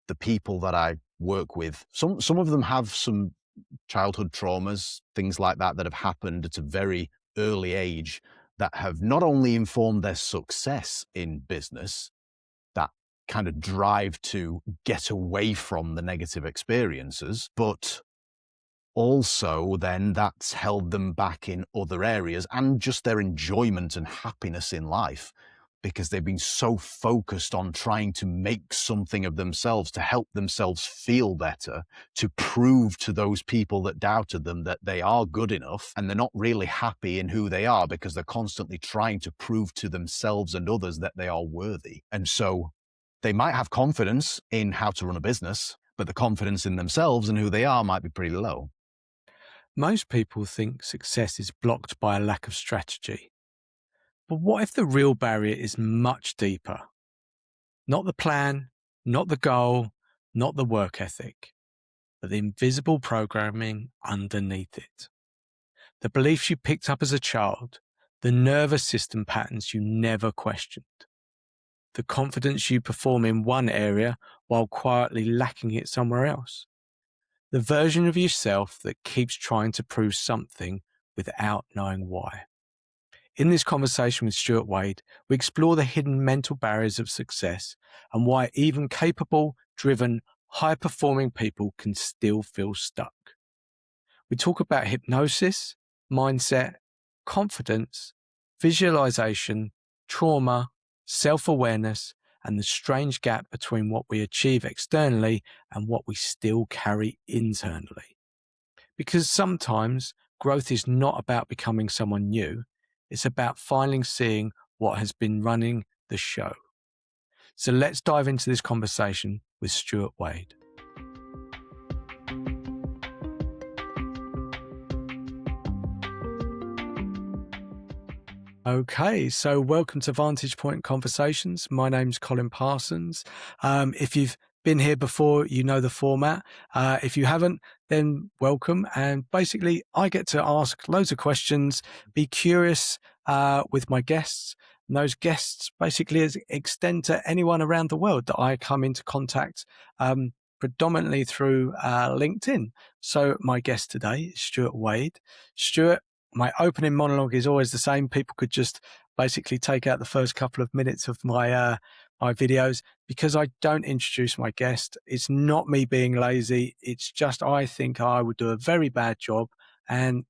the people that I work with, some of them have some childhood traumas, things like that have happened at a very early age that have not only informed their success in business, that kind of drive to get away from the negative experiences, but also then that's held them back in other areas and just their enjoyment and happiness in life, because they've been so focused on trying to make something of themselves, to help themselves feel better, to prove to those people that doubted them that they are good enough, and they're not really happy in who they are because they're constantly trying to prove to themselves and others that they are worthy. And so they might have confidence in how to run a business, but the confidence in themselves and who they are might be pretty low. Most people think success is blocked by a lack of strategy. But what if the real barrier is much deeper? Not the plan, not the goal, not the work ethic, but the invisible programming underneath it. The beliefs you picked up as a child, the nervous system patterns you never questioned, the confidence you perform in one area while quietly lacking it somewhere else. The version of yourself that keeps trying to prove something without knowing why. In this conversation with Stuart Wade, we explore the hidden mental barriers of success and why even capable, driven, high-performing people can still feel stuck. We talk about hypnosis, mindset, confidence, visualization, trauma, self-awareness, and the strange gap between what we achieve externally and what we still carry internally. Because sometimes growth is not about becoming someone new, it's about finally seeing what has been running the show. So let's dive into this conversation with Stuart Wade. Okay, so welcome to Vantage Point Conversations. My name's Colin Parsons. If you've been here before, you know the format. If you haven't, then welcome. And basically, I get to ask loads of questions, be curious with my guests. And those guests basically extend to anyone around the world that I come into contact predominantly through LinkedIn. So my guest today is Stuart Wade. Stuart, my opening monologue is always the same. People could just basically take out the first couple of minutes of my videos because I don't introduce my guest. It's not me being lazy. It's just I think I would do a very bad job. And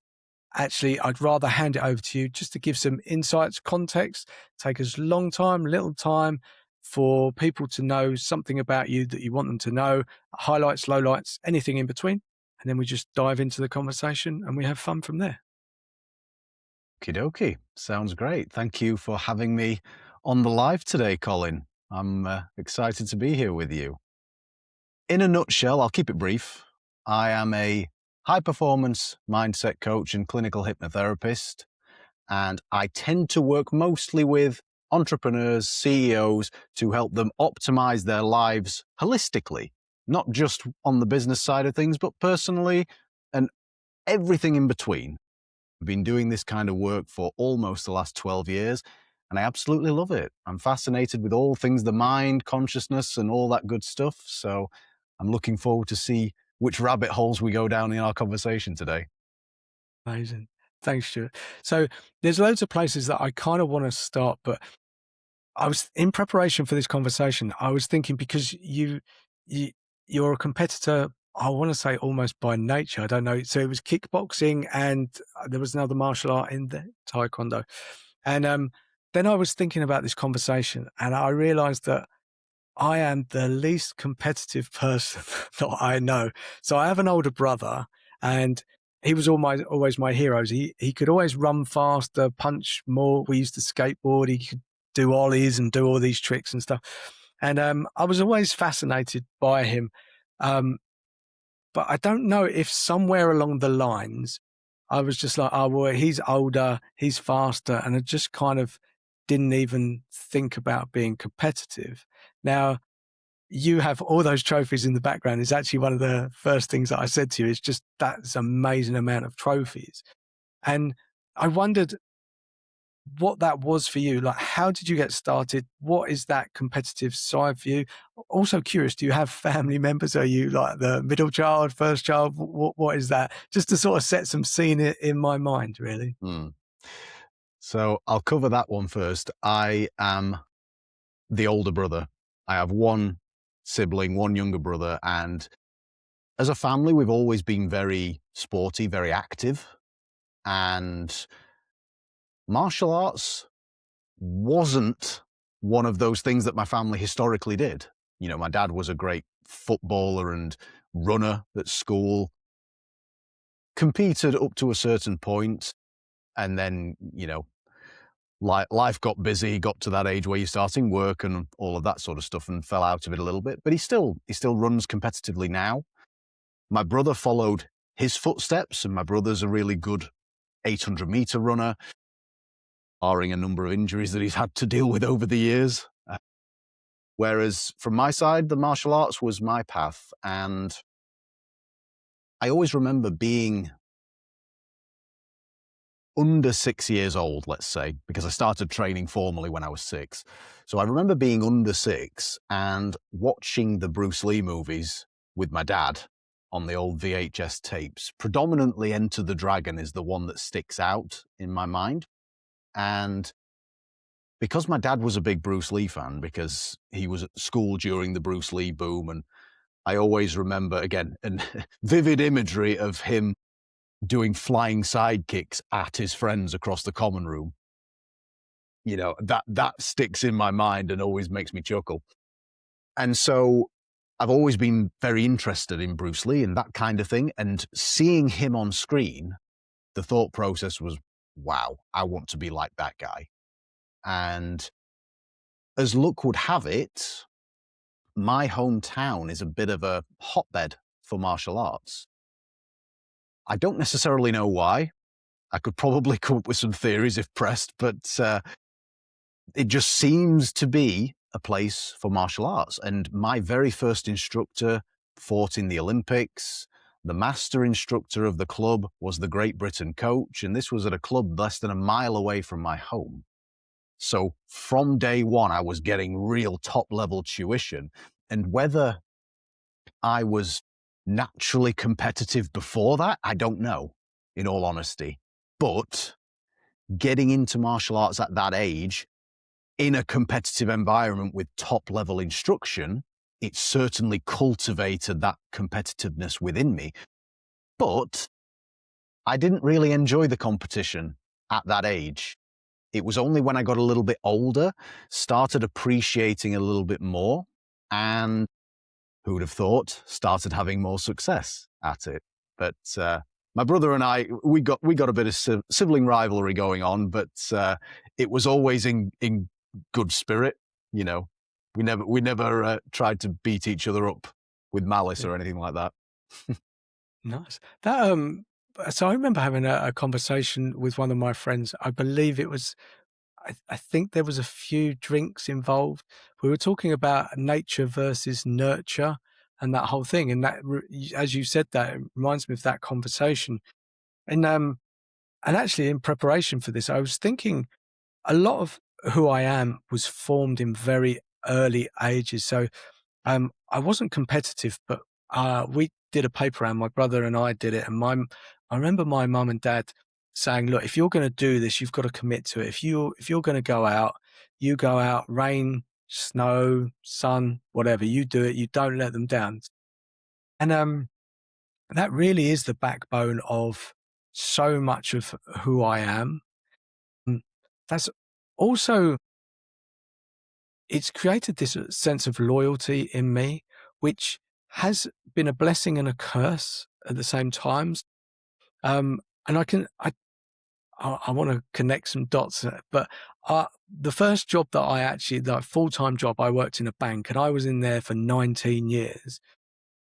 actually, I'd rather hand it over to you just to give some insights, context, take as little time for people to know something about you that you want them to know, highlights, lowlights, anything in between. And then we just dive into the conversation and we have fun from there. Okie dokie. Sounds great. Thank you for having me on the live today, Colin. I'm excited to be here with you. In a nutshell, I'll keep it brief. I am a high-performance mindset coach and clinical hypnotherapist, and I tend to work mostly with entrepreneurs, CEOs, to help them optimize their lives holistically, not just on the business side of things, but personally and everything in between. I've been doing this kind of work for almost the last 12 years, and I absolutely love it. I'm fascinated with all things the mind, consciousness, and all that good stuff. So I'm looking forward to see which rabbit holes we go down in our conversation today. Amazing. Thanks, Stuart. So there's loads of places that I kind of want to start, but I was in preparation for this conversation. I was thinking because you're a competitor, I want to say almost by nature. I don't know. So it was kickboxing and there was another martial art in there, Taekwondo. And then I was thinking about this conversation and I realized that I am the least competitive person that I know. So I have an older brother and he was always my hero. He could always run faster, punch more. We used to skateboard. He could do ollies and do all these tricks and stuff. And I was always fascinated by him. But I don't know if somewhere along the lines, I was just like, oh, well, he's older, he's faster. And I just kind of didn't even think about being competitive. Now, you have all those trophies in the background. It's actually one of the first things that I said to you. It's just that's amazing amount of trophies. And I wondered, what that was for you. Like, how did you get started? What is that competitive side for you? Also curious, do you have family members? Are you like the middle child, first child? What is that? Just to sort of set some scene in my mind, really. Mm. So I'll cover that one first. I am the older brother. I have one sibling, one younger brother, and as a family, we've always been very sporty, very active, and martial arts wasn't one of those things that my family historically did. You know, my dad was a great footballer and runner at school, competed up to a certain point, and then, you know, life got busy, got to that age where you're starting work and all of that sort of stuff, and fell out of it a little bit. But he still runs competitively now. My brother followed his footsteps, and my brother's a really good 800-meter runner, barring a number of injuries that he's had to deal with over the years. Whereas from my side, the martial arts was my path. And I always remember being under 6 years old, let's say, because I started training formally when I was 6. So I remember being under 6 and watching the Bruce Lee movies with my dad on the old VHS tapes. Predominantly Enter the Dragon is the one that sticks out in my mind. And because my dad was a big Bruce Lee fan, because he was at school during the Bruce Lee boom, and I always remember, again, and vivid imagery of him doing flying sidekicks at his friends across the common room. You know, that sticks in my mind and always makes me chuckle. And so I've always been very interested in Bruce Lee and that kind of thing. And seeing him on screen, the thought process was, wow, I want to be like that guy. And as luck would have it, my hometown is a bit of a hotbed for martial arts. I don't necessarily know why. I could probably come up with some theories if pressed, but it just seems to be a place for martial arts. And my very first instructor fought in the Olympics. The master instructor of the club was the Great Britain coach, and this was at a club less than a mile away from my home. So from day one, I was getting real top-level tuition. And whether I was naturally competitive before that, I don't know, in all honesty. But getting into martial arts at that age, in a competitive environment with top-level instruction, it certainly cultivated that competitiveness within me. But I didn't really enjoy the competition at that age. It was only when I got a little bit older, started appreciating a little bit more, and who would have thought, started having more success at it. But my brother and I, we got a bit of sibling rivalry going on, but it was always in good spirit. You know, we never tried to beat each other up with malice Yeah. or anything like that. Nice. That so I remember having a conversation with one of my friends. I believe it was I think there was a few drinks involved. We were talking about nature versus nurture and that whole thing. And as you said that, it reminds me of that conversation. And actually in preparation for this, I was thinking a lot of who I am was formed in very early ages. So I wasn't competitive, but we did a paper round. My brother and I did it, and I remember my mum and dad saying, "Look, if you're going to do this, you've got to commit to it. If you're going to go out, you go out, rain, snow, sun, whatever. You do it. You don't let them down." And that really is the backbone of so much of who I am. Mm, That's also it's created this sense of loyalty in me, which has been a blessing and a curse at the same times. And I want to connect some dots, but the first job that I actually, the full-time job, I worked in a bank and I was in there for 19 years.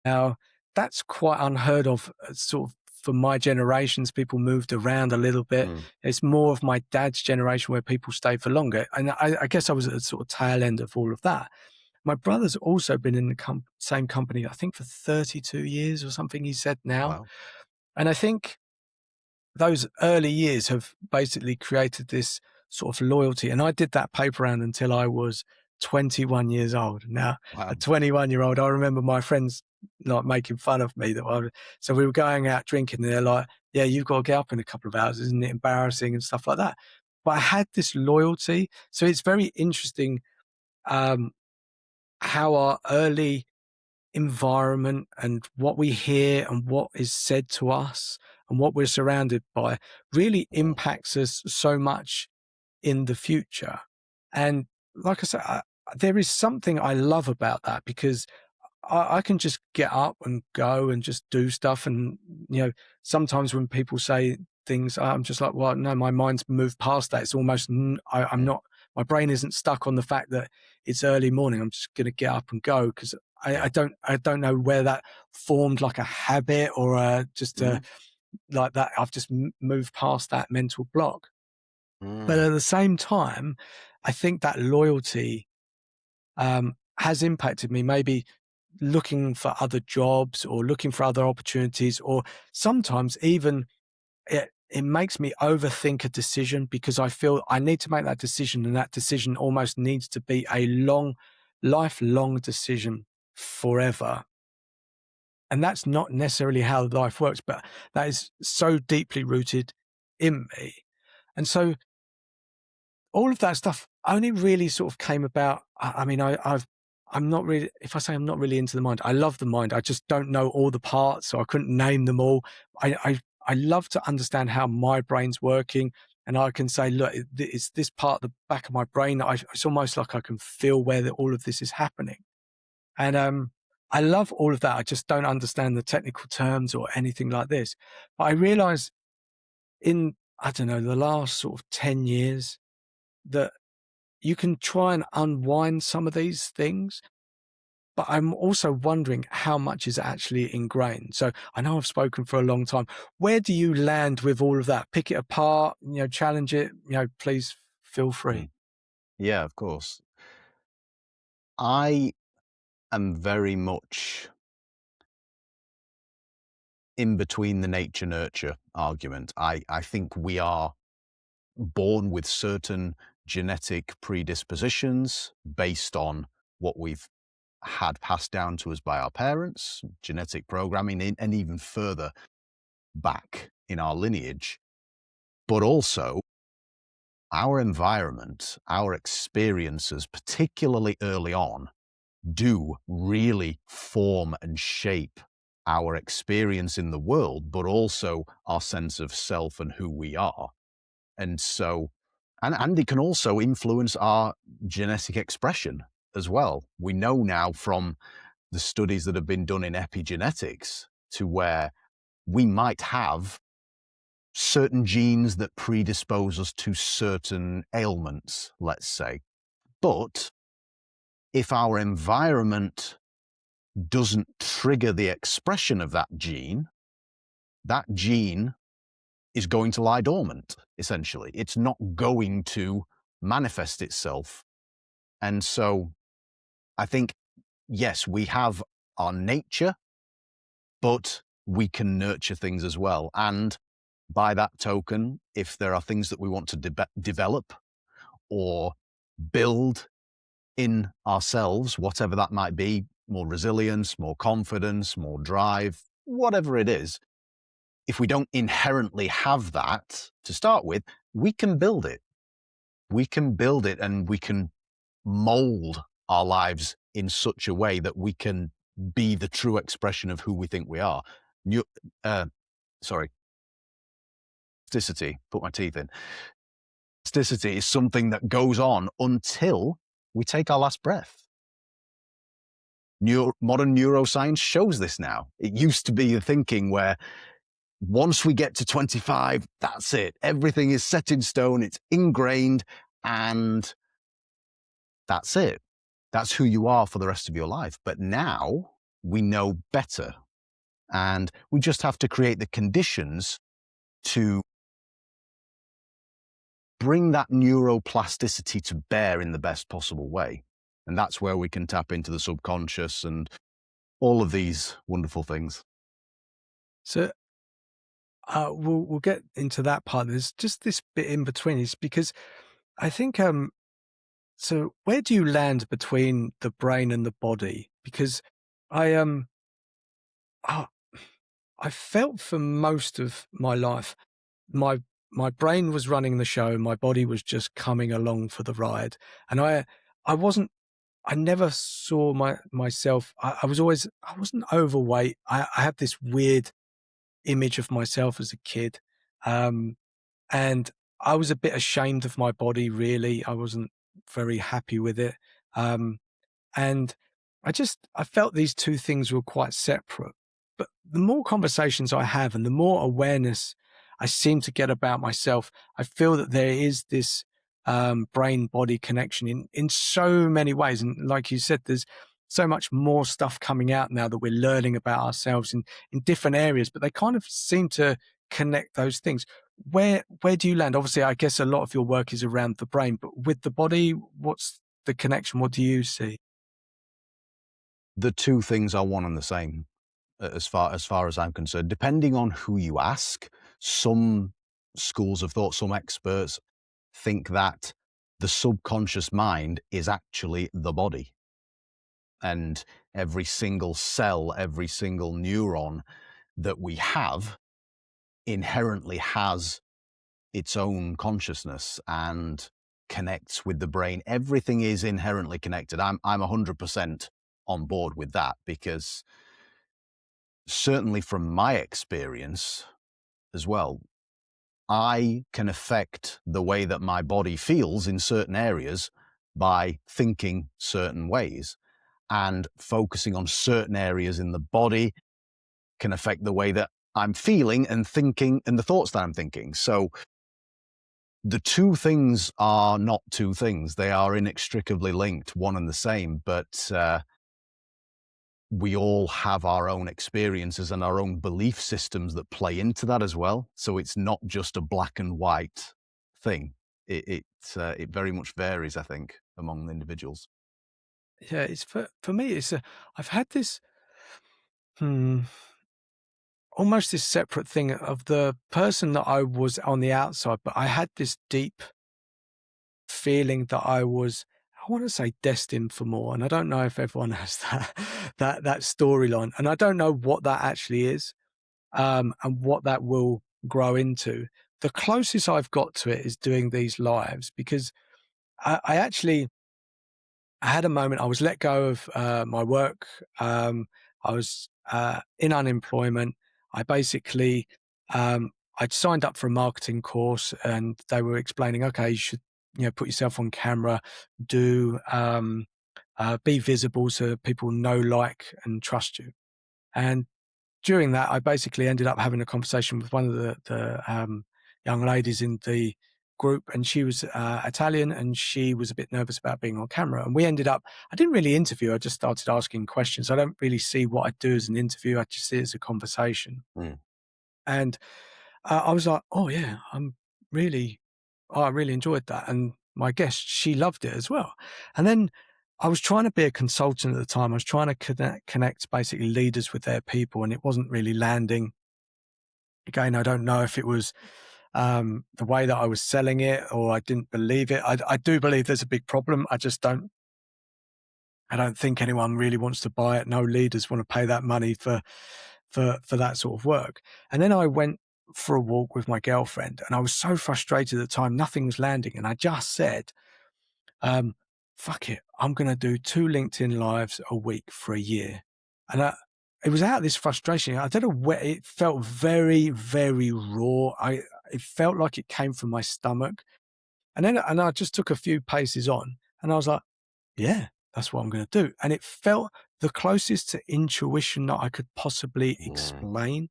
Now, that's quite unheard of, sort of for my generations. People moved around a little bit. Mm. It's more of my dad's generation where people stayed for longer. And I guess I was at the sort of tail end of all of that. My brother's also been in the same company, I think, for 32 years or something, he said now. Wow. And I think those early years have basically created this sort of loyalty. And I did that paper round until I was 21 years old. Now, a Wow. 21-year-old, I remember my friends like making fun of me so we were going out drinking and they're like, yeah, you've got to get up in a couple of hours. Isn't it embarrassing and stuff like that? But I had this loyalty. So it's very interesting um, how our early environment and what we hear and what is said to us and what we're surrounded by really impacts us so much in the future. And like I said, there is something I love about that because I can just get up and go and just do stuff. And, sometimes when people say things, I'm just like, well, no, my mind's moved past that. It's almost, I'm Yeah. not, my brain isn't stuck on the fact that it's early morning. I'm just going to get up and go because Yeah. I don't know where that formed like a habit or Mhm. like that. I've just moved past that mental block. But Mm. at the same time, I think that loyalty has impacted me, maybe looking for other jobs or looking for other opportunities, or sometimes even it makes me overthink a decision because I feel I need to make that decision, and that decision almost needs to be a lifelong decision forever. And that's not necessarily how life works, but that is so deeply rooted in me. And so all of that stuff only really sort of came about. I mean, I'm not really, if I say I'm not really into the mind, I love the mind. I just don't know all the parts, so I couldn't name them all. I love to understand how my brain's working. And I can say, look, it's this part of the back of my brain. It's almost like I can feel where all of this is happening. And I love all of that. I just don't understand the technical terms or anything like this. But I realize I don't know, the last sort of 10 years that you can try and unwind some of these things, but I'm also wondering how much is actually ingrained. So I know I've spoken for a long time. Where do you land with all of that? Pick it apart, challenge it, please feel free. Mm. Yeah, of course. I am very much in between the nature nurture argument. I think we are born with certain genetic predispositions based on what we've had passed down to us by our parents, genetic programming, and even further back in our lineage. But also, our environment, our experiences, particularly early on, do really form and shape our experience in the world, but also our sense of self and who we are. And so, and it can also influence our genetic expression as well. We know now from the studies that have been done in epigenetics to where we might have certain genes that predispose us to certain ailments, let's say. But if our environment doesn't trigger the expression of that gene is going to lie dormant, essentially. It's not going to manifest itself. And so I think, yes, we have our nature, but we can nurture things as well. And by that token, if there are things that we want to develop or build in ourselves, whatever that might be, more resilience, more confidence, more drive, whatever it is, if we don't inherently have that to start with, we can build it. We can build it and we can mold our lives in such a way that we can be the true expression of who we think we are. New, uh, sorry, plasticity, put my teeth in. Plasticity is something that goes on until we take our last breath. Modern neuroscience shows this now. It used to be the thinking where once we get to 25, that's it. Everything is set in stone, it's ingrained, and that's it. That's who you are for the rest of your life. But now we know better. And we just have to create the conditions to bring that neuroplasticity to bear in the best possible way. And that's where we can tap into the subconscious and all of these wonderful things. So we'll get into that part. There's just this bit in between is because I think, so where do you land between the brain and the body? Because I, I I felt for most of my life, my my brain was running the show, my body was just coming along for the ride. And I wasn't I never saw myself. I wasn't overweight. I had this weird image of myself as a kid. Um, and I was a bit ashamed of my body, really. I wasn't very happy with it. Um, and I felt these two things were quite separate. But the more conversations I have and the more awareness I seem to get about myself, I feel that there is this brain body connection in so many ways. And like you said, there's so much more stuff coming out now that we're learning about ourselves in different areas, but they kind of seem to connect those things. Where do you land? Obviously, I guess a lot of your work is around the brain, but with the body, what's the connection? What do you see? The two things are one and the same, as far as I'm concerned. Depending on who you ask, some schools of thought, some experts think that the subconscious mind is actually the body, and every single cell, every single neuron that we have inherently has its own consciousness and connects with the brain. Everything is inherently connected. I'm 100% on board with that, because certainly from my experience as well, I can affect the way that my body feels in certain areas by thinking certain ways, and focusing on certain areas in the body can affect the way that I'm feeling and thinking and the thoughts that I'm thinking. So the two things are not two things. They are inextricably linked, one and the same, but we all have our own experiences and our own belief systems that play into that as well. So it's not just a black and white thing. It very much varies, I think, among individuals. Yeah, it's for me. I've had this hmm, almost this separate thing of the person that I was on the outside, but I had this deep feeling that I want to say destined for more, and I don't know if everyone has that storyline, and I don't know what that actually is, and what that will grow into. The closest I've got to it is doing these lives because I actually I had a moment. I was let go of my work. I was in unemployment. I basically I'd signed up for a marketing course, and they were explaining, okay, you should put yourself on camera, do be visible so people know, like, and trust you. And during that, I basically ended up having a conversation with one of the young ladies in the group, and she was Italian, and she was a bit nervous about being on camera. And we ended up, I didn't really interview, I just started asking questions. I don't really see what I do as an interview, I just see it as a conversation. Mm. And I was like, oh, yeah, I really enjoyed that. And my guest, she loved it as well. And then I was trying to be a consultant at the time. I was trying to connect basically leaders with their people, and it wasn't really landing. Again, I don't know if it was the way that I was selling it or I didn't believe it. I do believe there's a big problem. I don't think anyone really wants to buy it. No leaders want to pay that money for that sort of work. And then I went for a walk with my girlfriend, and I was so frustrated at the time, nothing was landing. And I just said, um, fuck it, I'm going to do 2 LinkedIn lives a week for a year. And it was out of this frustration. I don't know where it felt very, very raw. It felt like it came from my stomach. And I just took a few paces on, and I was like, yeah, that's what I'm going to do. And it felt the closest to intuition that I could possibly Mm. explain.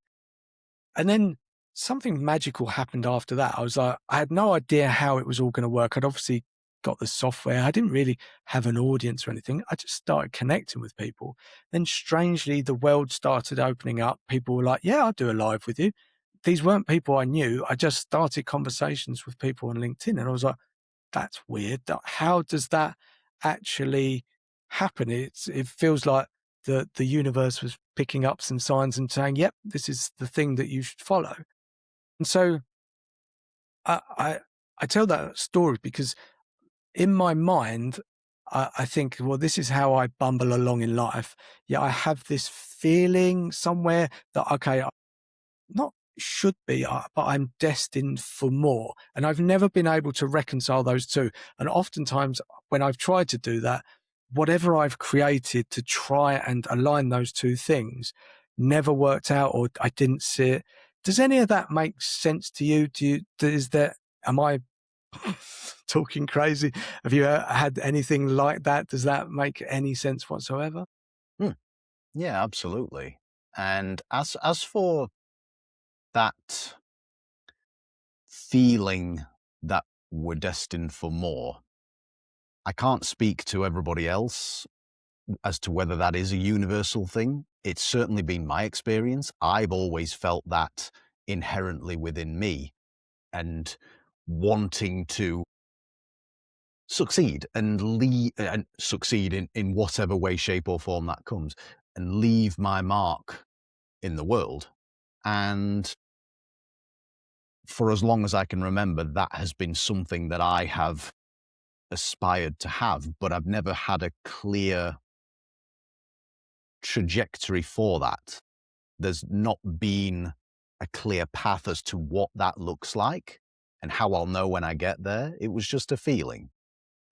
And then something magical happened after that. I was like, I had no idea how it was all going to work. I'd obviously got the software. I didn't really have an audience or anything. I just started connecting with people. Then strangely, the world started opening up. People were like, yeah, I'll do a live with you. These weren't people I knew. I just started conversations with people on LinkedIn. And I was like, that's weird. How does that actually happen? It feels like the universe was picking up some signs and saying, "Yep, this is the thing that you should follow." And so I I, I tell that story because in my mind, I think, well, this is how I bumble along in life. Yeah, I have this feeling somewhere that, okay, not should be, but I'm destined for more. And I've never been able to reconcile those two. And oftentimes, when I've tried to do that, whatever I've created to try and align those two things never worked out, or I didn't see it. Does any of that make sense to you? Is there, am I talking crazy? Have you had anything like that? Does that make any sense whatsoever? Hmm. Yeah, absolutely. And as for that feeling that we're destined for more, I can't speak to everybody else as to whether that is a universal thing. It's certainly been my experience. I've always felt that inherently within me, and wanting to succeed and succeed in whatever way, shape, or form that comes, and leave my mark in the world. And for as long as I can remember, that has been something that I have aspired to have, but I've never had a clear trajectory for that. There's not been a clear path as to what that looks like and how I'll know when I get there. It was just a feeling.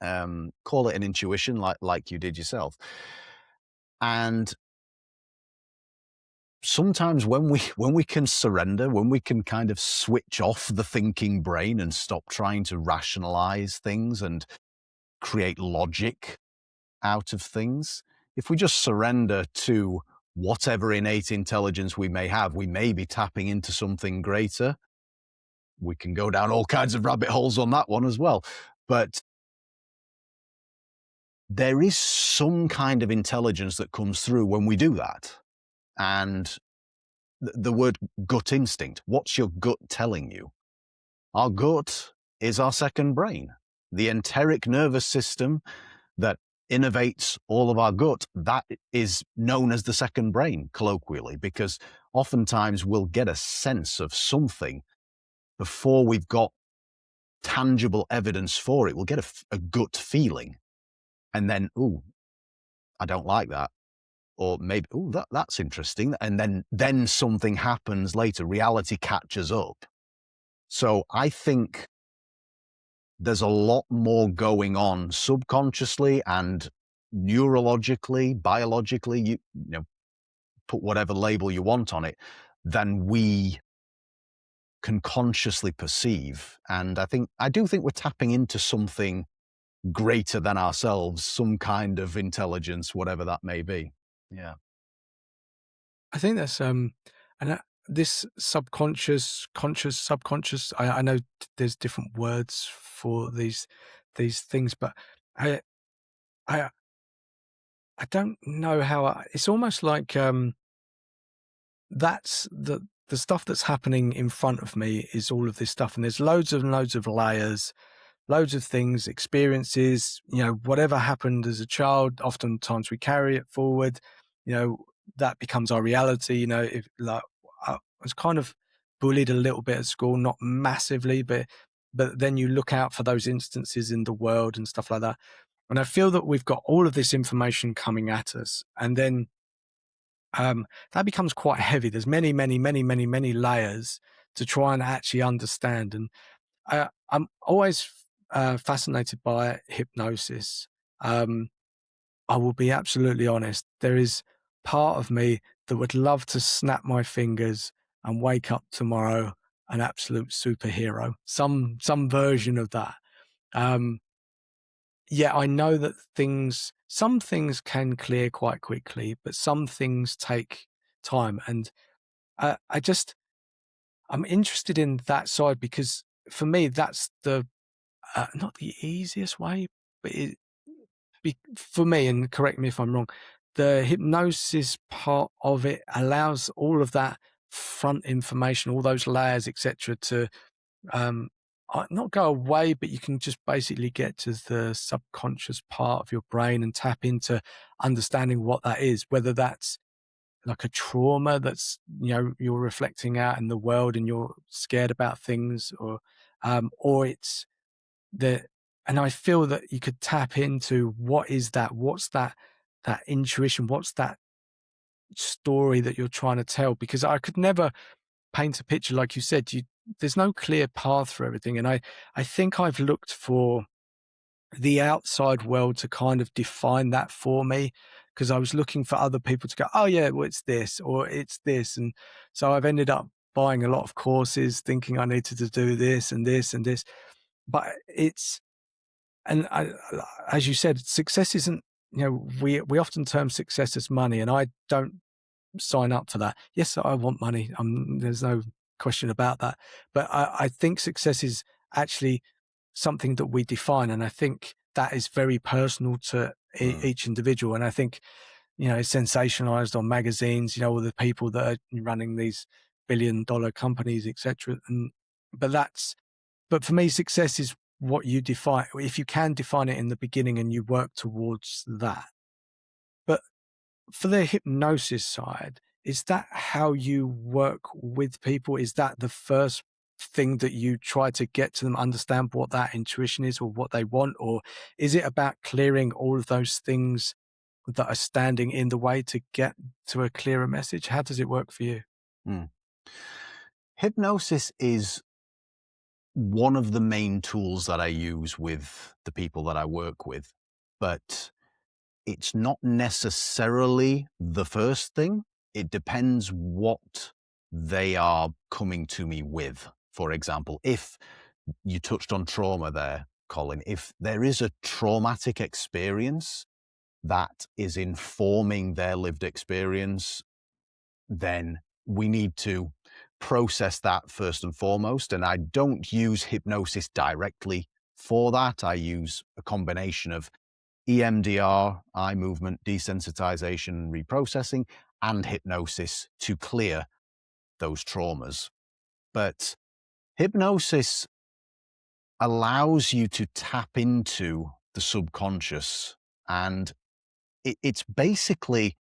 Call it an intuition, like you did yourself. And sometimes when we can surrender, when we can kind of switch off the thinking brain and stop trying to rationalize things and create logic out of things, if we just surrender to whatever innate intelligence we may have, we may be tapping into something greater. We can go down all kinds of rabbit holes on that one as well. But there is some kind of intelligence that comes through when we do that. And the word gut instinct, what's your gut telling you? Our gut is our second brain. The enteric nervous system that innervates all of our gut, that is known as the second brain, colloquially, because oftentimes we'll get a sense of something before we've got tangible evidence for it. We'll get a gut feeling, and then, ooh, I don't like that. Or maybe, ooh, that's interesting. And then something happens later. Reality catches up. So I think there's a lot more going on subconsciously and neurologically, biologically, you know, put whatever label you want on it, than we can consciously perceive. And I do think we're tapping into something greater than ourselves, some kind of intelligence, whatever that may be. Yeah. I think that's and this subconscious, conscious, subconscious. I know there's different words for these things, but I I I don't know how. It's almost like that's the stuff that's happening in front of me is all of this stuff, and there's loads and loads of layers, loads of things, experiences, whatever happened as a child, oftentimes we carry it forward, you know, that becomes our reality. If like I was kind of bullied a little bit at school, not massively, but then you look out for those instances in the world and stuff like that. And I feel that we've got all of this information coming at us, and then that becomes quite heavy. There's many, many, many, many, many layers to try and actually understand. And I'm always fascinated by hypnosis. Um, I will be absolutely honest. There is part of me that would love to snap my fingers and wake up tomorrow an absolute superhero, some version of that. Um, yeah, I know that some things can clear quite quickly, but some things take time. And I just, I'm interested in that side because for me, that's not the easiest way, but for me, and correct me if I'm wrong, the hypnosis part of it allows all of that front information, all those layers, etc., to um, not go away, but you can just basically get to the subconscious part of your brain and tap into understanding what that is, whether that's like a trauma that's, you're reflecting out in the world and you're scared about things, or it's the And I feel that you could tap into what is that? What's that intuition? What's that story that you're trying to tell? Because I could never paint a picture like you said. There's no clear path for everything. And I think I've looked for the outside world to kind of define that for me, because I was looking for other people to go, oh yeah, well it's this or it's this. And so I've ended up buying a lot of courses thinking I needed to do this and this and this. But and as you said, success isn't, we often term success as money, and I don't sign up to that. Yes, I want money. There's no question about that. But I think success is actually something that we define. And I think that is very personal to Mm. each individual. And I think, it's sensationalized on magazines, all the people that are running these billion-dollar companies, etc. But for me, success is what you define. If you can define it in the beginning and you work towards that. But for the hypnosis side, is that how you work with people? Is that the first thing that you try to get to them, understand what that intuition is or what they want? Or is it about clearing all of those things that are standing in the way to get to a clearer message? How does it work for you? Mm. Hypnosis is one of the main tools that I use with the people that I work with, but it's not necessarily the first thing. It depends what they are coming to me with. For example, if you touched on trauma there, Colin, if there is a traumatic experience that is informing their lived experience, then we need to process that first and foremost. And I don't use hypnosis directly for that. I use a combination of EMDR, eye movement desensitization, reprocessing, and hypnosis to clear those traumas. But hypnosis allows you to tap into the subconscious, and it's basically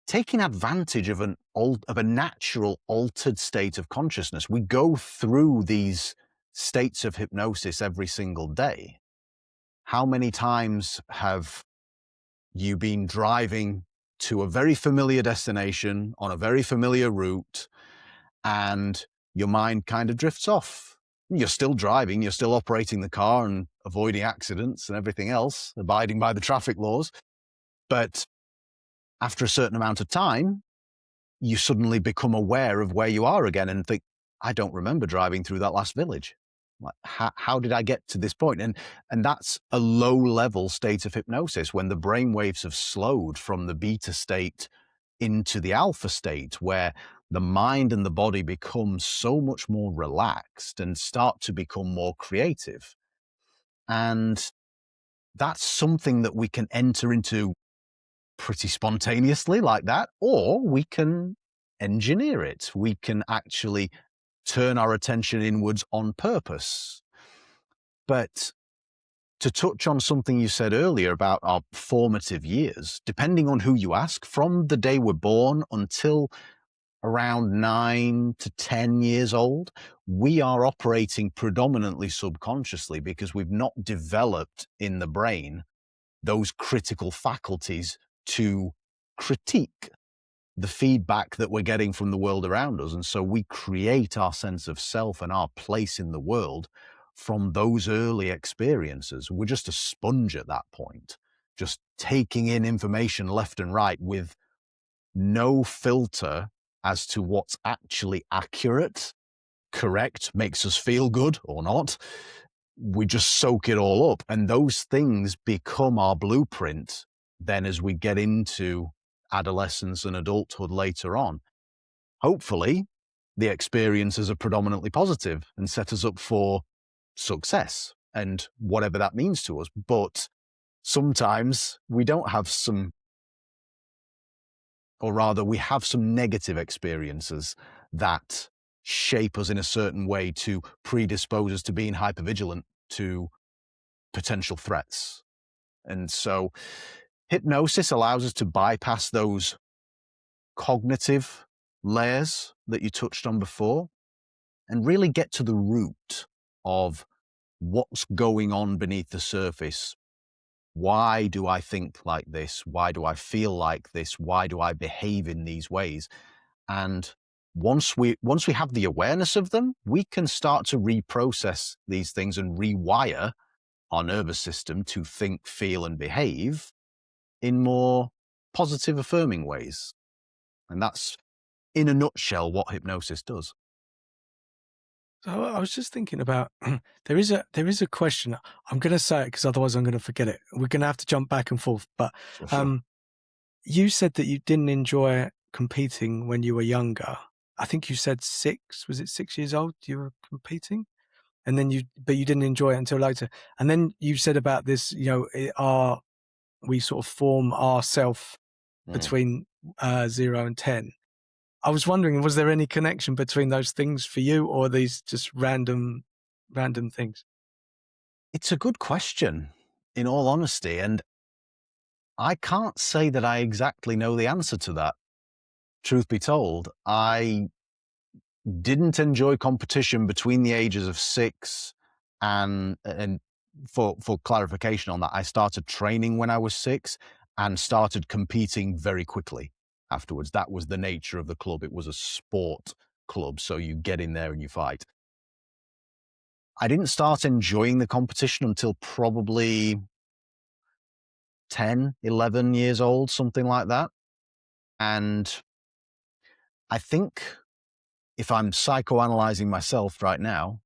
taking advantage of a natural altered state of consciousness. We go through these states of hypnosis every single day. How many times have you been driving to a very familiar destination on a very familiar route, and your mind kind of drifts off? You're still driving, you're still operating the car and avoiding accidents and everything else, abiding by the traffic laws. But after a certain amount of time, you suddenly become aware of where you are again and think, I don't remember driving through that last village. Like, how did I get to this point? And that's a low level state of hypnosis when the brain waves have slowed from the beta state into the alpha state, where the mind and the body become so much more relaxed and start to become more creative. And that's something that we can enter into pretty spontaneously like that, or we can engineer it. We can actually turn our attention inwards on purpose. But to touch on something you said earlier about our formative years, depending on who you ask, from the day we're born until around 9 to 10 years old, we are operating predominantly subconsciously because we've not developed in the brain those critical faculties to critique the feedback that we're getting from the world around us. And so we create our sense of self and our place in the world from those early experiences. We're just a sponge at that point, just taking in information left and right with no filter as to what's actually accurate, correct, makes us feel good or not. We just soak it all up. And those things become our blueprint then as we get into adolescence and adulthood later on. Hopefully, the experiences are predominantly positive and set us up for success and whatever that means to us. But sometimes we don't have some, or rather, we have some negative experiences that shape us in a certain way to predispose us to being hypervigilant to potential threats. And so hypnosis allows us to bypass those cognitive layers that you touched on before and really get to the root of what's going on beneath the surface. Why do I think like this? Why do I feel like this? Why do I behave in these ways? And once we have the awareness of them, we can start to reprocess these things and rewire our nervous system to think, feel, and behave in more positive, affirming ways. And that's, in a nutshell, what hypnosis does. So I was just thinking about there is a question. I'm going to say it because otherwise I'm going to forget it. We're going to have to jump back and forth. But Sure. um, you said that you didn't enjoy competing when you were younger. I think you said 6. Was it 6 years old you were competing? And then but you didn't enjoy it until later. And then you said about this, we sort of form ourself Mm. between 0 and 10. I was wondering, was there any connection between those things for you, or are these just random things? It's a good question, in all honesty, and I can't say that I exactly know the answer to that. Truth be told, I didn't enjoy competition between the ages of 6 and for clarification on that, I started training when I was 6 and started competing very quickly afterwards. That was the nature of the club. It was a sport club, so you get in there and you fight. I didn't start enjoying the competition until probably 10, 11 years old, something like that. And I think if I'm psychoanalyzing myself right now,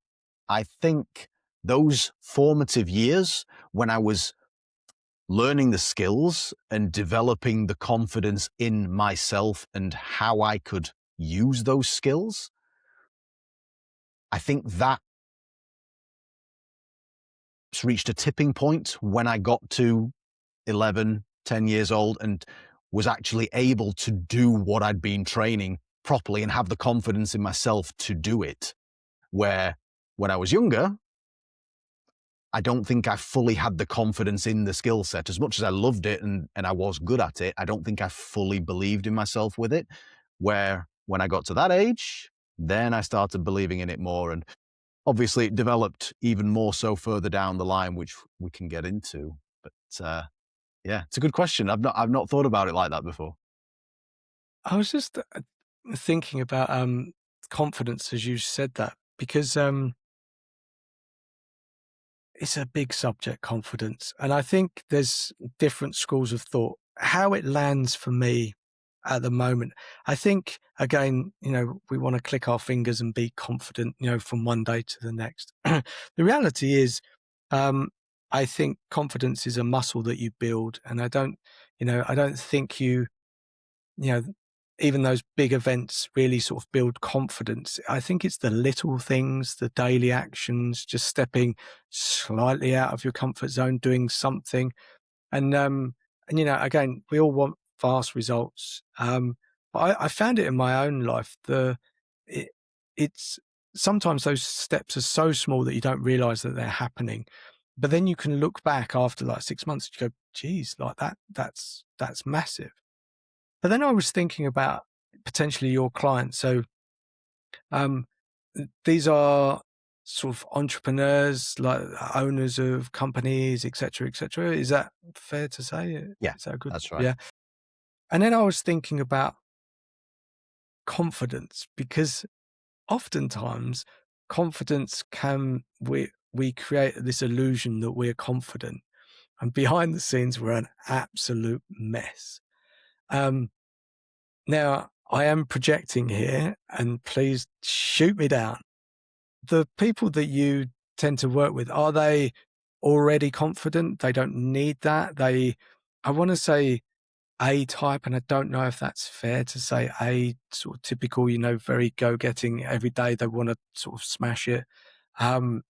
I think those formative years when I was learning the skills and developing the confidence in myself and how I could use those skills, I think that's reached a tipping point when I got to 11, 10 years old and was actually able to do what I'd been training properly and have the confidence in myself to do it. Where when I was younger, I don't think I fully had the confidence in the skill set. As much as I loved it and I was good at it, I don't think I fully believed in myself with it. Where when I got to that age, then I started believing in it more. And obviously it developed even more so further down the line, which we can get into. But yeah, it's a good question. I've not thought about it like that before. I was just thinking about confidence as you said that, because it's a big subject, confidence. And I think there's different schools of thought. How it lands for me at the moment, I think, again, we want to click our fingers and be confident, from one day to the next. The reality is, um, I think confidence is a muscle that you build. And I don't think you know, even those big events really sort of build confidence. I think it's the little things, the daily actions, just stepping slightly out of your comfort zone, doing something. And again, we all want fast results. But I found it in my own life. It, it's sometimes those steps are so small that you don't realize that they're happening. But then you can look back after like 6 months, and you go, geez, like that's massive. But then I was thinking about potentially your clients. So um, these are sort of entrepreneurs, like owners of companies, et cetera, et cetera. Is that fair to say? Yeah, Is that good? that's right. Yeah. And then I was thinking about confidence, because oftentimes confidence we create this illusion that we're confident, and behind the scenes we're an absolute mess. Um, Now, I am projecting here, and please shoot me down. The people that you tend to work with, are they already confident? They don't need that. I want to say A type, and I don't know if that's fair to say A, sort of typical, very go getting every day. They want to sort of smash it. Um,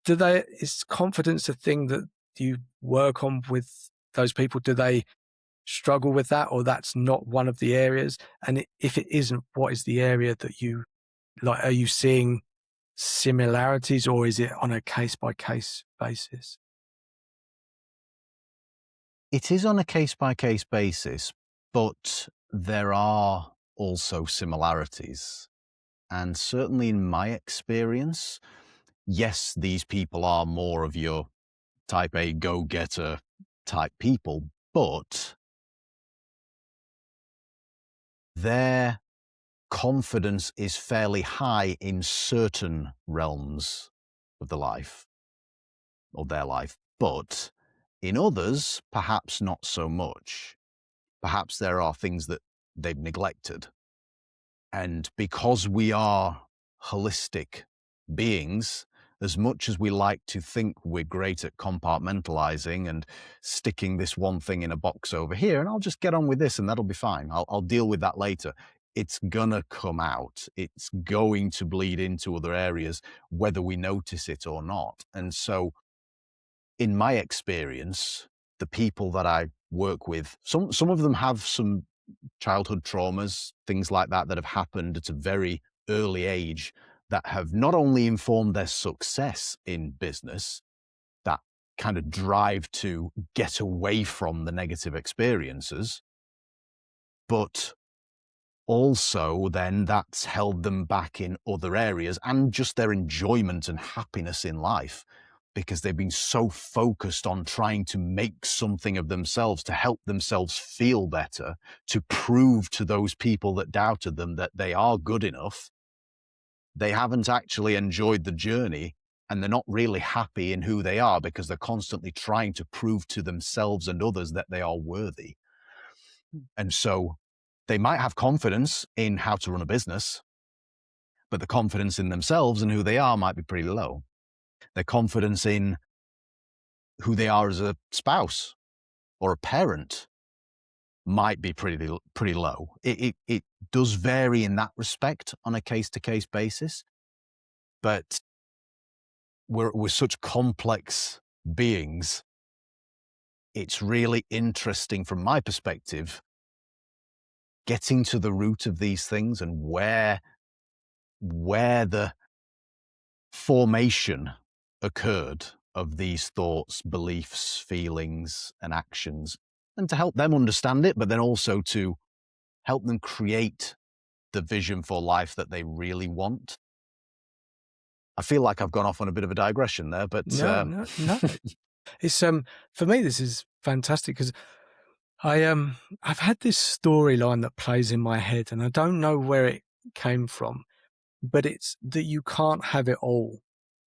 is confidence a thing that you work on with those people? Do they struggle with that, or that's not one of the areas? And if it isn't, what is the area that you like? Are you seeing similarities, or is it on a case by case basis? It is on a case by case basis, but there are also similarities. And certainly in my experience, yes, these people are more of your type A go-getter type people, but their confidence is fairly high in certain realms of the life or their life, but in others, perhaps not so much. Perhaps there are things that they've neglected. And because we are holistic beings, as much as we like to think we're great at compartmentalizing and sticking this one thing in a box over here, and I'll just get on with this and that'll be fine. I'll deal with that later. It's gonna come out. It's going to bleed into other areas, whether we notice it or not. And so, in my experience, the people that I work with, some of them have some childhood traumas, things like that that have happened at a very early age that have not only informed their success in business, that kind of drive to get away from the negative experiences, but also then that's held them back in other areas and just their enjoyment and happiness in life because they've been so focused on trying to make something of themselves to help themselves feel better, to prove to those people that doubted them that they are good enough. They haven't actually enjoyed the journey and they're not really happy in who they are because they're constantly trying to prove to themselves and others that they are worthy. And so they might have confidence in how to run a business, but the confidence in themselves and who they are might be pretty low. Their confidence in who they are as a spouse or a parent might be pretty low. It does vary in that respect on a case-to-case basis, but we're such complex beings. It's really interesting from my perspective, getting to the root of these things and where the formation occurred of these thoughts, beliefs, feelings, and actions, and to help them understand it, but then also to help them create the vision for life that they really want. I feel like I've gone off on a bit of a digression there, but No. It's for me this is fantastic because I've had this storyline that plays in my head and I don't know where it came from, but it's that you can't have it all.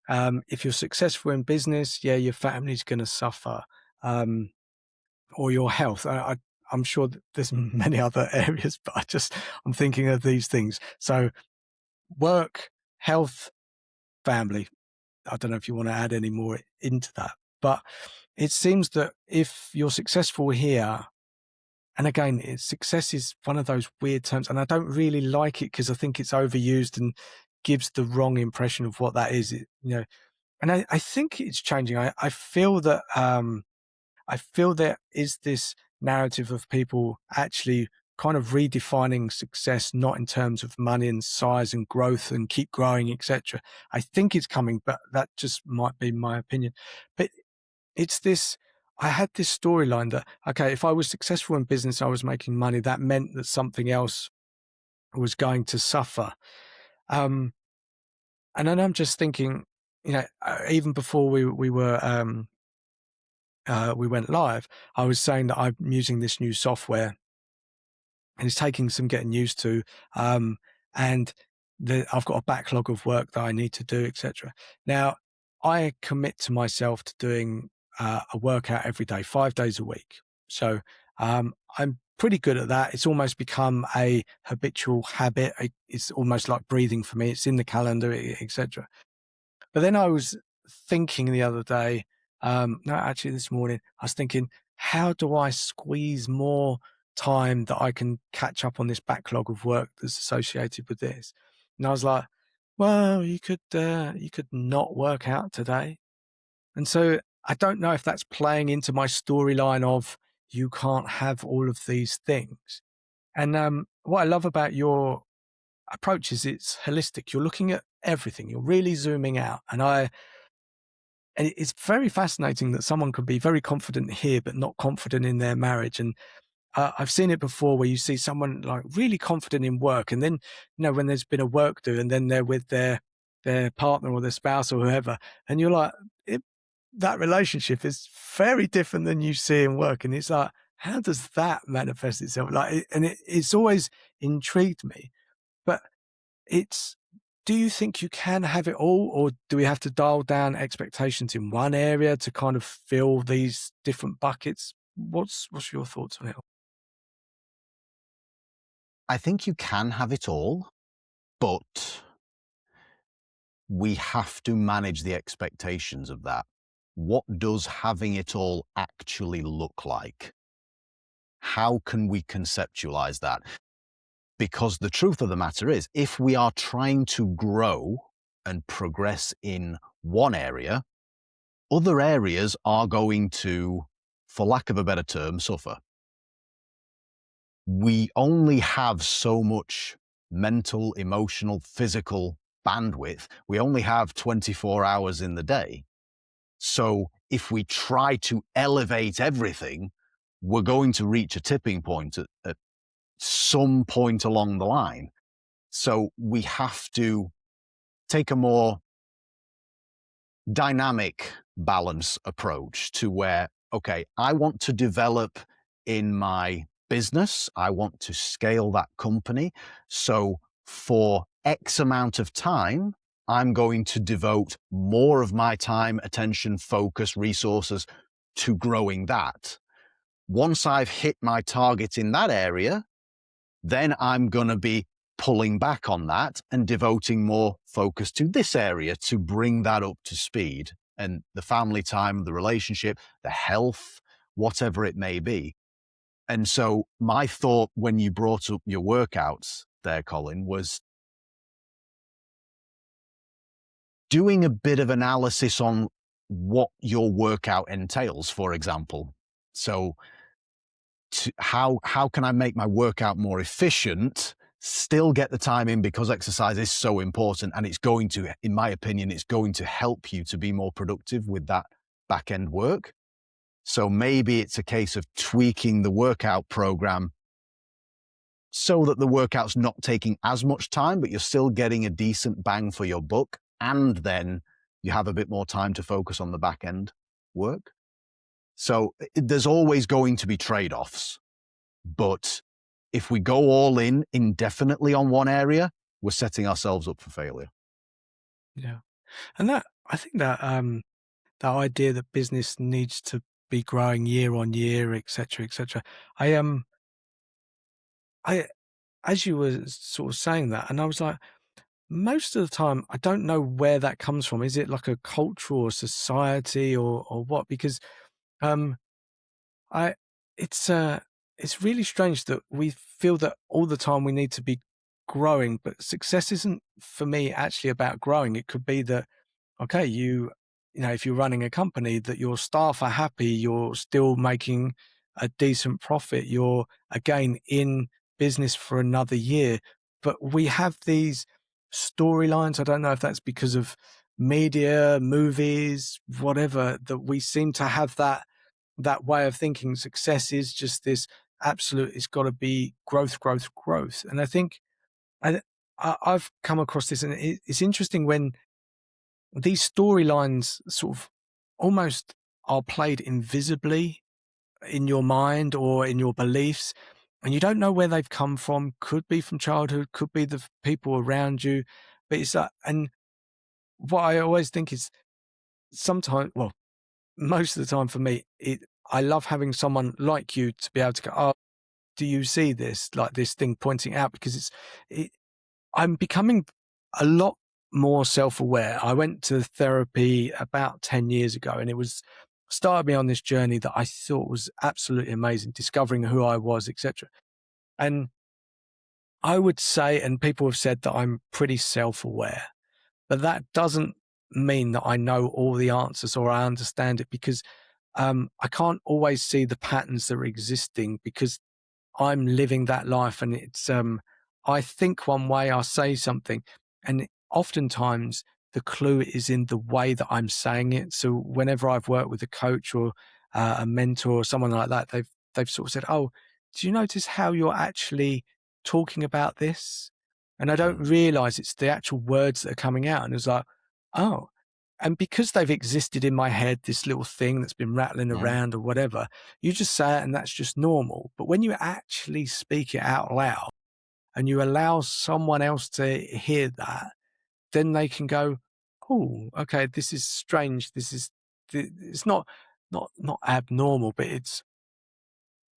If you're successful in business, yeah, your family's going to suffer, or your health. I'm sure that there's many other areas, but I'm thinking of these things. So work, health, family. I don't know if you want to add any more into that, but it seems that if you're successful here, and again, success is one of those weird terms, and I don't really like it because I think it's overused and gives the wrong impression of what that is. And I think it's changing. I feel that I feel there is this narrative of people actually kind of redefining success, not in terms of money and size and growth and keep growing, etc. I think it's coming, but that just might be my opinion. But it's this. I had this storyline that, okay, if I was successful in business, I was making money, that meant that something else was going to suffer. And then I'm just thinking, even before we went live, I was saying that I'm using this new software and it's taking some getting used to. And I've got a backlog of work that I need to do, etc. Now, I commit to myself to doing a workout every day, 5 days a week. So I'm pretty good at that. It's almost become a habitual habit. It's almost like breathing for me. It's in the calendar, etc. But then I was thinking the other day, no, actually this morning, I was thinking, how do I squeeze more time that I can catch up on this backlog of work that's associated with this? And I was like, well, you could not work out today. And so I don't know if that's playing into my storyline of you can't have all of these things. And what I love about your approach is it's holistic. You're looking at everything. You're really zooming out. And it's very fascinating that someone could be very confident here, but not confident in their marriage. And I've seen it before where you see someone like really confident in work. And then, when there's been a work do and then they're with their their partner or their spouse or whoever, and you're like, it, that relationship is very different than you see in work, and it's like, how does that manifest itself? It's always intrigued me, but it's. Do you think you can have it all, or do we have to dial down expectations in one area to kind of fill these different buckets? What's your thoughts on it? I think you can have it all, but we have to manage the expectations of that. What does having it all actually look like? How can we conceptualize that? Because the truth of the matter is, if we are trying to grow and progress in one area, other areas are going to, for lack of a better term, suffer. We only have so much mental, emotional, physical bandwidth. We only have 24 hours in the day. So if we try to elevate everything, we're going to reach a tipping point at some point along the line. So we have to take a more dynamic balance approach to where, okay, I want to develop in my business. I want to scale that company. So for X amount of time, I'm going to devote more of my time, attention, focus, resources to growing that. Once I've hit my target in that area, then I'm going to be pulling back on that and devoting more focus to this area to bring that up to speed, and the family time, the relationship, the health, whatever it may be. And so my thought when you brought up your workouts there, Colin, was doing a bit of analysis on what your workout entails, for example. So how can I make my workout more efficient, still get the time in, because exercise is so important, and it's going to, in my opinion, it's going to help you to be more productive with that back end work. So maybe it's a case of tweaking the workout program so that the workout's not taking as much time, but you're still getting a decent bang for your buck. And then you have a bit more time to focus on the back end work. So there's always going to be trade-offs. But if we go all in indefinitely on one area, we're setting ourselves up for failure. Yeah. And I think that idea that business needs to be growing year on year, et cetera, et cetera. I, as you were sort of saying that, and I was like, most of the time, I don't know where that comes from. Is it like a culture or society or what? Because, um, I, it's really strange that we feel that all the time we need to be growing, but success isn't for me actually about growing. It could be that, okay, you know, if you're running a company, that your staff are happy, you're still making a decent profit, you're again in business for another year. But we have these storylines. I don't know if that's because of media, movies, whatever, that we seem to have that way of thinking. Success is just this absolute, it's got to be growth, growth, growth. And I think I, I've come across this, and it's interesting when these storylines sort of almost are played invisibly in your mind or in your beliefs, and you don't know where they've come from. Could be from childhood, could be the people around you, but it's and what I always think is sometimes, well, most of the time for me, I love having someone like you to be able to go, oh, do you see this, like this thing pointing out? Because it, I'm becoming a lot more self-aware. I went to therapy about 10 years ago, and it was started me on this journey that I thought was absolutely amazing, discovering who I was, etc. And I would say, and people have said that I'm pretty self-aware, but that doesn't mean that I know all the answers or I understand it, because I can't always see the patterns that are existing because I'm living that life. And it's, I think one way, I say something, and oftentimes the clue is in the way that I'm saying it. So whenever I've worked with a coach or a mentor or someone like that, they've sort of said, "Oh, do you notice how you're actually talking about this?" and I don't Mm. realize it's the actual words that are coming out. And it's like, oh, and because they've existed in my head, this little thing that's been rattling Yeah. around or whatever, you just say it and that's just normal. But when you actually speak it out loud and you allow someone else to hear that, then they can go, oh, okay, this is strange. It's not abnormal, but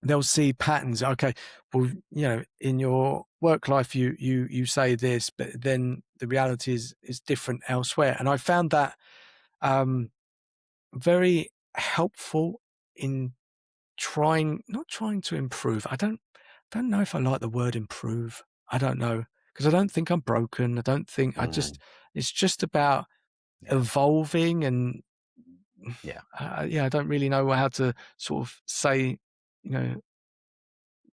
they'll see patterns. Okay, well, in your work life, you say this, but then the reality is different elsewhere. And I found that um, very helpful in not trying to improve. I don't know if I like the word improve. I don't know, because I don't think I'm broken. I don't think Mm. it's just about Yeah. evolving and Yeah. yeah, I don't really know how to sort of say, you know,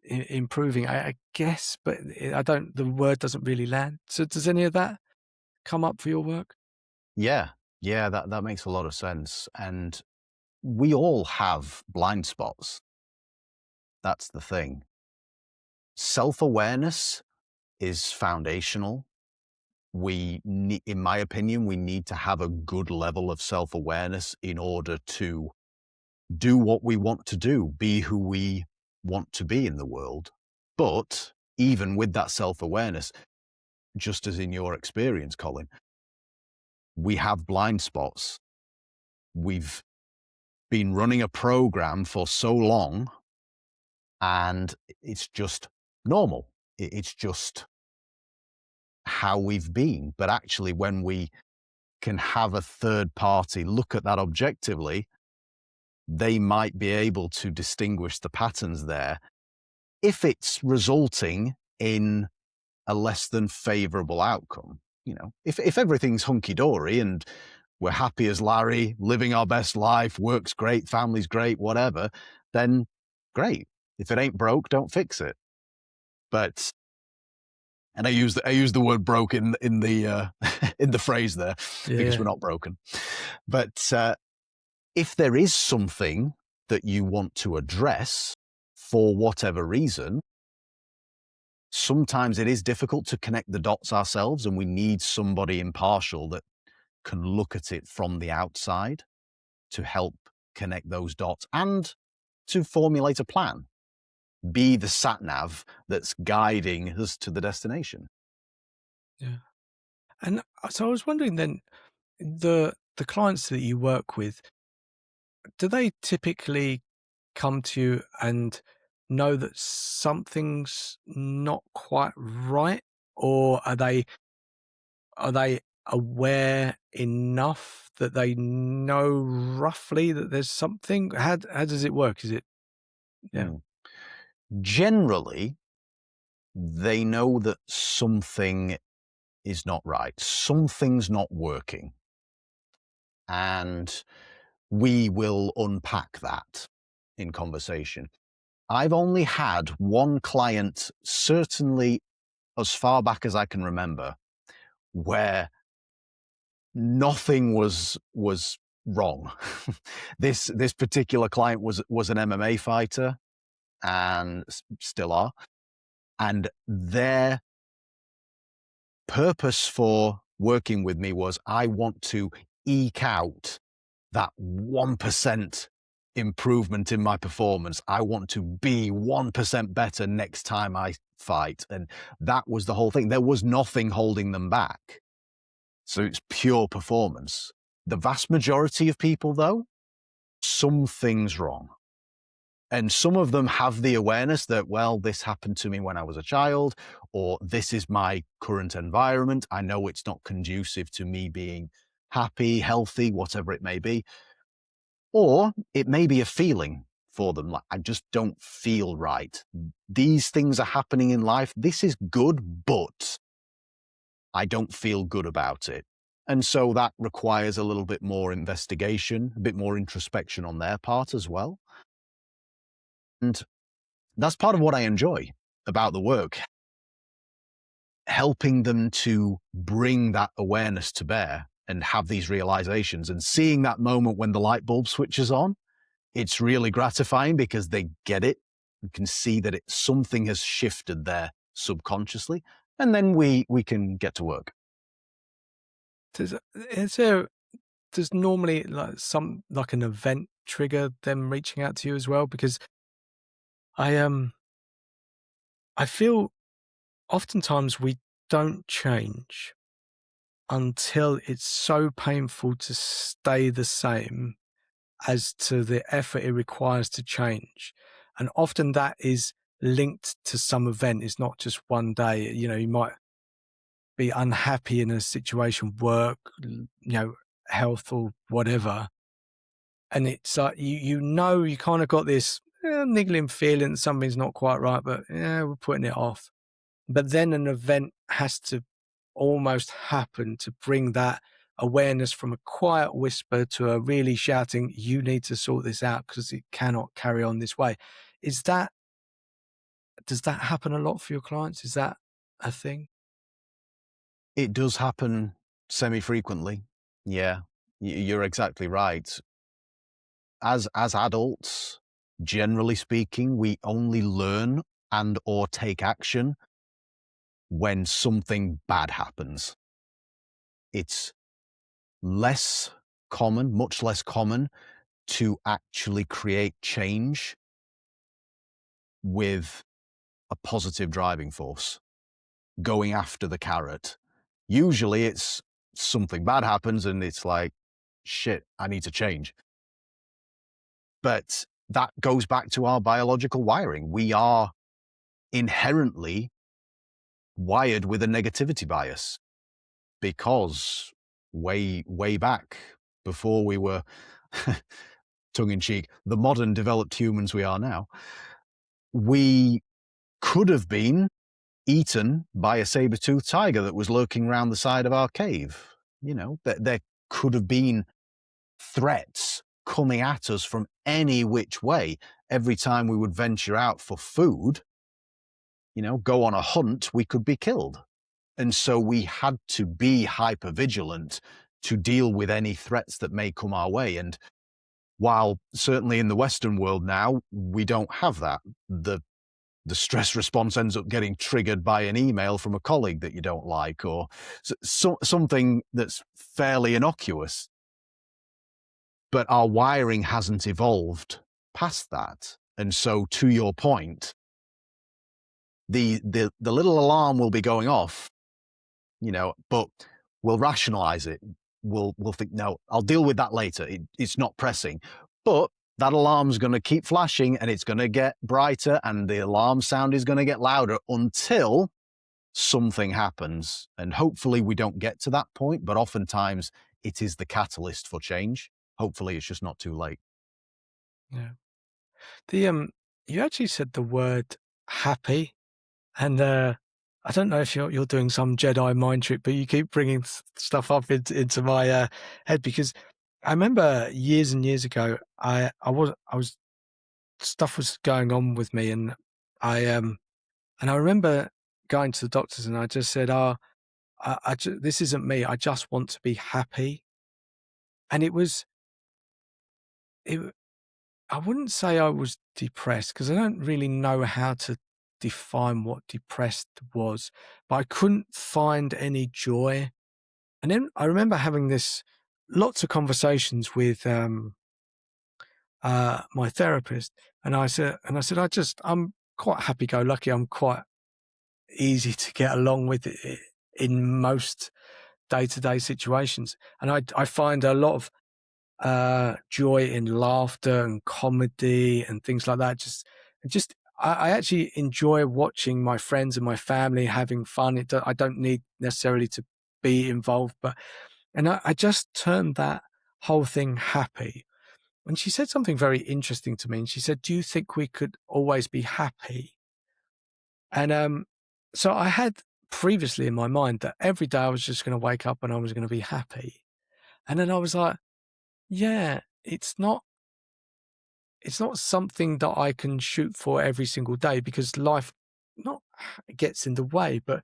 improving, I guess, but I don't, the word doesn't really land. So does any of that come up for your work? Yeah. Yeah. That makes a lot of sense. And we all have blind spots. That's the thing. Self-awareness is foundational. In my opinion, we need to have a good level of self-awareness in order to do what we want to do, be who we want to be in the world. But even with that self-awareness, just as in your experience, Colin, we have blind spots. We've been running a program for so long and it's just normal. It's just how we've been. But actually, when we can have a third party look at that objectively, they might be able to distinguish the patterns there if it's resulting in a less than favorable outcome. If everything's hunky dory and we're happy as Larry, living our best life, work's great, family's great, whatever, then great. If it ain't broke, don't fix it. But and I use the word broke in the in the phrase there because Yeah, we're not broken. But if there is something that you want to address for whatever reason, sometimes it is difficult to connect the dots ourselves, and we need somebody impartial that can look at it from the outside to help connect those dots and to formulate a plan, be the sat nav that's guiding us to the destination. yeah. And so I was wondering then, the clients that you work with, do they typically come to you and know that something's not quite right, or are they aware enough that they know roughly that there's something? How does it work? Is it yeah, Hmm. Generally, they know that something is not right, something's not working, and we will unpack that in conversation. I've only had one client, certainly as far back as I can remember, where nothing was wrong. This particular client was an MMA fighter and still are, and their purpose for working with me was, I want to eke out that 1% improvement in my performance. I want to be 1% better next time I fight. And that was the whole thing. There was nothing holding them back. So it's pure performance. The vast majority of people, though, something's wrong. And some of them have the awareness that, well, this happened to me when I was a child, or this is my current environment. I know it's not conducive to me being happy, healthy, whatever it may be. Or it may be a feeling for them, like, I just don't feel right. These things are happening in life. This is good, but I don't feel good about it. And so that requires a little bit more investigation, a bit more introspection on their part as well. And that's part of what I enjoy about the work, helping them to bring that awareness to bear and have these realizations and seeing that moment when the light bulb switches on. It's really gratifying because they get it. You can see that something has shifted there subconsciously, and then we can get to work. Is there does normally like an event trigger them reaching out to you as well? Because I I feel oftentimes we don't change until it's so painful to stay the same as to the effort it requires to change. And often that is linked to some event. It's not just one day. You know, you might be unhappy in a situation, work, health or whatever. And it's like, you kind of got this niggling feeling something's not quite right, but yeah, we're putting it off. But then an event has to almost happen to bring that awareness from a quiet whisper to a really shouting, you need to sort this out because it cannot carry on this way. Is that, does that happen a lot for your clients? Is that a thing? It does happen semi-frequently. Yeah, you're exactly right. As adults, generally speaking, we only learn and or take action when something bad happens. It's less common, much less common, to actually create change with a positive driving force, going after the carrot. Usually it's something bad happens and it's like, shit, I need to change. But that goes back to our biological wiring. We are inherently wired with a negativity bias because way back before we were tongue in cheek, the modern developed humans we are now, we could have been eaten by a saber-toothed tiger that was lurking around the side of our cave. You know, there could have been threats coming at us from any which way. Every time we would venture out for food, go on a hunt, we could be killed. And so we had to be hyper vigilant to deal with any threats that may come our way. And while certainly in the Western world now, we don't have that, the stress response ends up getting triggered by an email from a colleague that you don't like, or something that's fairly innocuous. But our wiring hasn't evolved past that. And so, to your point, the little alarm will be going off, but we'll rationalize it. We'll think, no, I'll deal with that later. It's not pressing. But that alarm's going to keep flashing and it's going to get brighter and the alarm sound is going to get louder until something happens. And hopefully we don't get to that point, but oftentimes it is the catalyst for change. Hopefully it's just not too late. Yeah. You actually said the word happy, and I don't know if you're doing some Jedi mind trick, but you keep bringing stuff up into my head, because I remember years and years ago, I was stuff was going on with me, and I remember going to the doctors, and I just said, this isn't me. I just want to be happy, and it. I wouldn't say I was depressed because I don't really know how to define what depressed was, but I couldn't find any joy. And then I remember having lots of conversations with my therapist, and I said, I'm quite happy-go-lucky. I'm quite easy to get along with it in most day-to-day situations, and I find a lot of joy in laughter and comedy and things like that. I actually enjoy watching my friends and my family having fun. I don't need necessarily to be involved, and I just turned that whole thing happy. And she said something very interesting to me. And she said, "Do you think we could always be happy?" And so I had previously in my mind that every day I was just going to wake up and I was going to be happy. And then I was like, yeah, it's not something that I can shoot for every single day, because life not gets in the way, but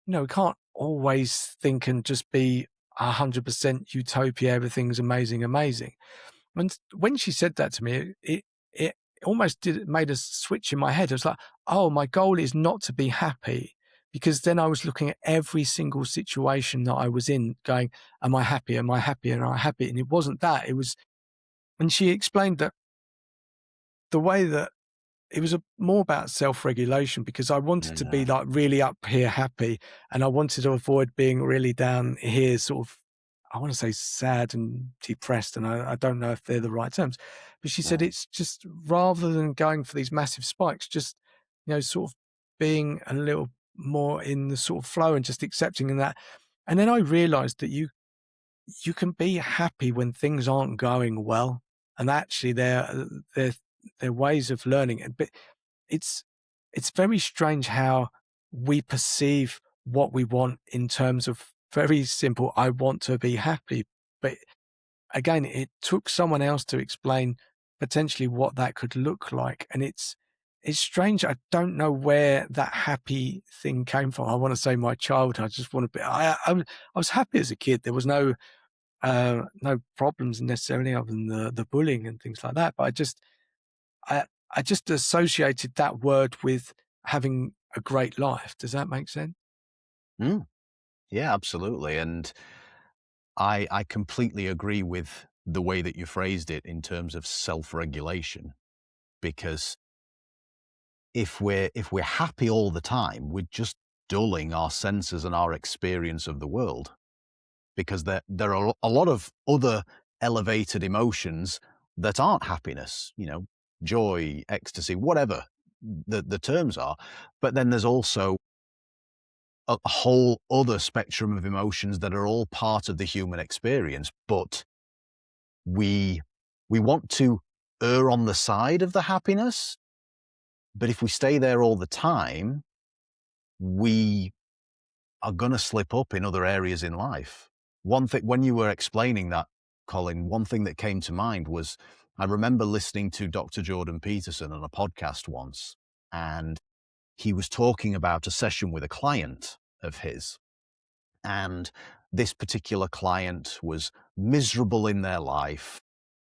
we can't always think and just be 100% utopia. Everything's amazing, amazing. And when she said that to me, it almost made a switch in my head. It was like, oh, my goal is not to be happy. because then I was looking at every single situation that I was in going, am I happy? Am I happy? Am I happy? And it wasn't that. It was, and she explained that the way that it was more about self-regulation, because I wanted to be Yeah. like really up here happy, and I wanted to avoid being really down here sort of, I want to say sad and depressed, and I don't know if they're the right terms. But she said Mm. it's just, rather than going for these massive spikes, just, sort of being a little more in the sort of flow and just accepting that. And then I realized that you can be happy when things aren't going well, and actually they're ways of learning it. But it's it's very strange how we perceive what we want in terms of very simple, I want to be happy. But again, it took someone else to explain potentially what that could look like. And it's strange. I don't know where that happy thing came from. I want to say my childhood. I just want to be. I was happy as a kid. There was no problems necessarily, other than the bullying and things like that. But I I just associated that word with having a great life. Does that make sense? Mm. Yeah, absolutely. And I completely agree with the way that you phrased it in terms of self-regulation, because if we're happy all the time, we're just dulling our senses and our experience of the world, because there are a lot of other elevated emotions that aren't happiness, joy, ecstasy, whatever the terms are. But then there's also a whole other spectrum of emotions that are all part of the human experience, but we we want to err on the side of the happiness. But if we stay there all the time, we are going to slip up in other areas in life. One thing, when you were explaining that, Colin, one thing that came to mind was, I remember listening to Dr. Jordan Peterson on a podcast once, and he was talking about a session with a client of his. And this particular client was miserable in their life,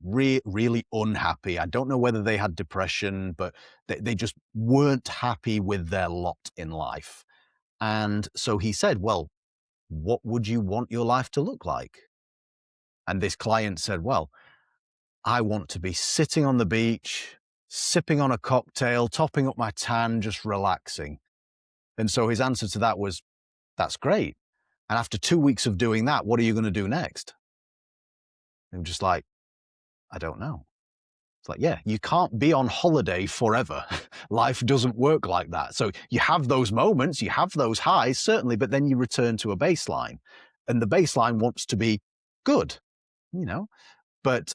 really unhappy. I don't know whether they had depression, but they just weren't happy with their lot in life. And so he said, well, what would you want your life to look like? And this client said, well, I want to be sitting on the beach, sipping on a cocktail, topping up my tan, just relaxing. And so his answer to that was, that's great. And after 2 weeks of doing that, what are you going to do next? And I'm just like, I don't know. It's like, yeah, you can't be on holiday forever. Life doesn't work like that. So you have those moments, you have those highs, certainly, but then you return to a baseline. And the baseline wants to be good, you know? But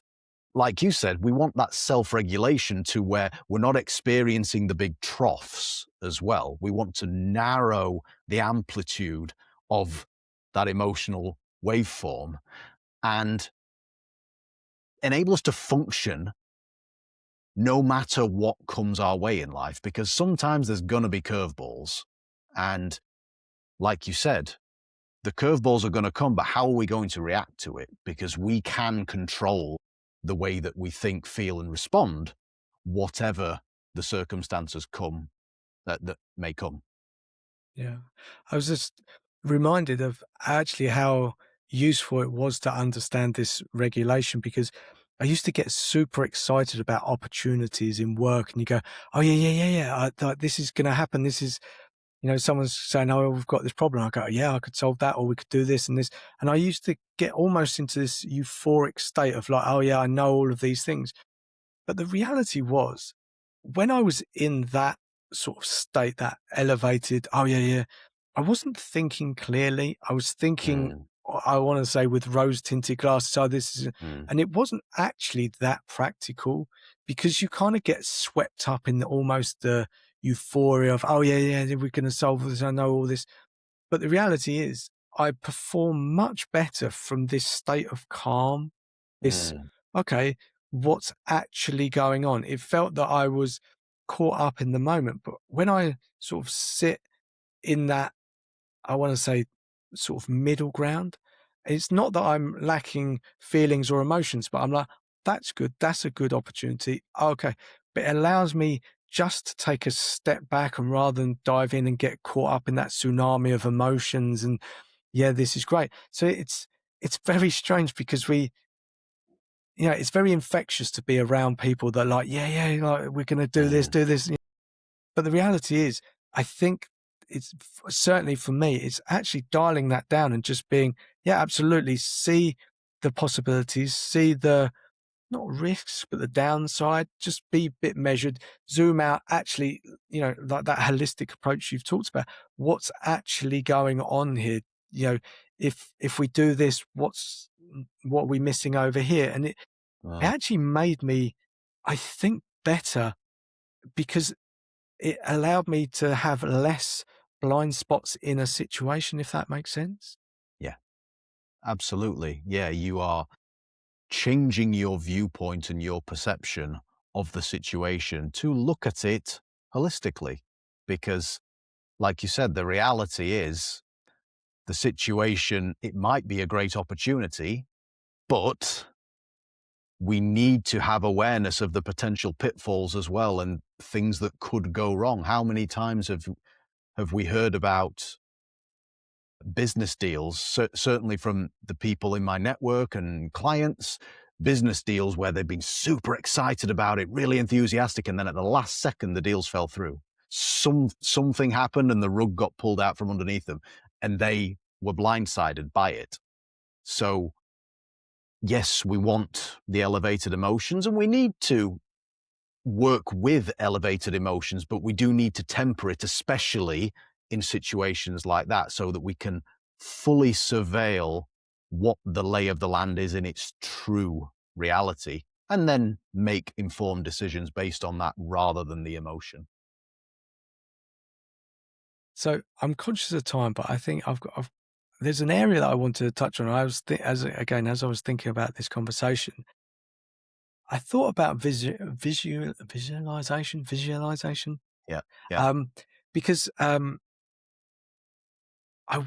like you said, we want that self-regulation to where we're not experiencing the big troughs as well. We want to narrow the amplitude of that emotional waveform and enable us to function no matter what comes our way in life, because sometimes there's going to be curveballs. And like you said, the curveballs are going to come, but how are we going to react to it? Because we can control the way that we think, feel, and respond, whatever the circumstances come that may come. Yeah. I was just reminded of actually how useful it was to understand this regulation, because I used to get super excited about opportunities in work, and you go, oh yeah, yeah, yeah, yeah. This is going to happen. This is, someone's saying, oh, we've got this problem. I go, yeah, I could solve that, or we could do this and this. And I used to get almost into this euphoric state of like, oh yeah, I know all of these things. But the reality was, when I was in that sort of state, that elevated, oh yeah, yeah, I wasn't thinking clearly. I was thinking, Mm, I want to say, with rose tinted glasses. Oh, this is, mm, and it wasn't actually that practical, because you kind of get swept up in almost the euphoria of, oh yeah, yeah, we're going to solve this. I know all this. But the reality is, I perform much better from this state of calm. This, mm, okay, what's actually going on? It felt that I was caught up in the moment. But when I sort of sit in that, I want to say, sort of middle ground, it's not that I'm lacking feelings or emotions, but I'm like, that's good. That's a good opportunity. Okay. But it allows me just to take a step back, and rather than dive in and get caught up in that tsunami of emotions and, yeah, this is great. So it's very strange because it's very infectious to be around people that are like, yeah, yeah, like we're going to Mm. do this. But the reality is, I think it's certainly for me, it's actually dialing that down and just being, yeah, absolutely. See the possibilities, see the, not risks, but the downside, just be a bit measured, zoom out, actually, like that holistic approach you've talked about. What's actually going on here? You know, if we do this, what are we missing over here? And it Wow. actually made me, I think, better because it allowed me to have less blind spots in a situation, if that makes sense. Yeah, absolutely. Yeah, you are changing your viewpoint and your perception of the situation to look at it holistically. Because, like you said, the reality is the situation, it might be a great opportunity, but we need to have awareness of the potential pitfalls as well and things that could go wrong. How many times have we heard about business deals, certainly from the people in my network and clients, business deals where they've been super excited about it, really enthusiastic, and then at the last second the deals fell through. Something happened and the rug got pulled out from underneath them, and they were blindsided by it. So yes, we want the elevated emotions, and we need to work with elevated emotions, but we do need to temper it, especially in situations like that, so that we can fully surveil what the lay of the land is in its true reality, and then make informed decisions based on that rather than the emotion. So I'm conscious of time, but I think there's an area that I want to touch on. I was as I was thinking about this conversation, I thought about visualization, Yeah, yeah. um, because I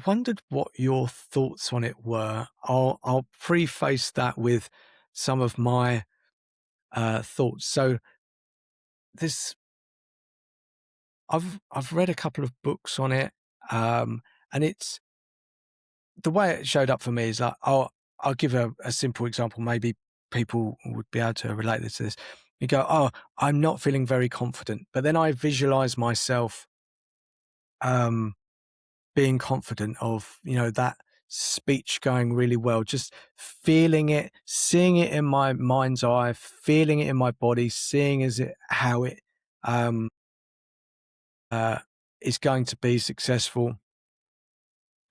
wondered what your thoughts on it were. I'll preface that with some of my thoughts. So this, I've read a couple of books on it, and it's the way it showed up for me is like, I'll give a simple example. Maybe people would be able to relate this to this. You go, oh, I'm not feeling very confident, but then I visualize myself um, being confident of, that speech going really well, just feeling it, seeing it in my mind's eye, feeling it in my body, seeing how it um, uh, is going to be successful.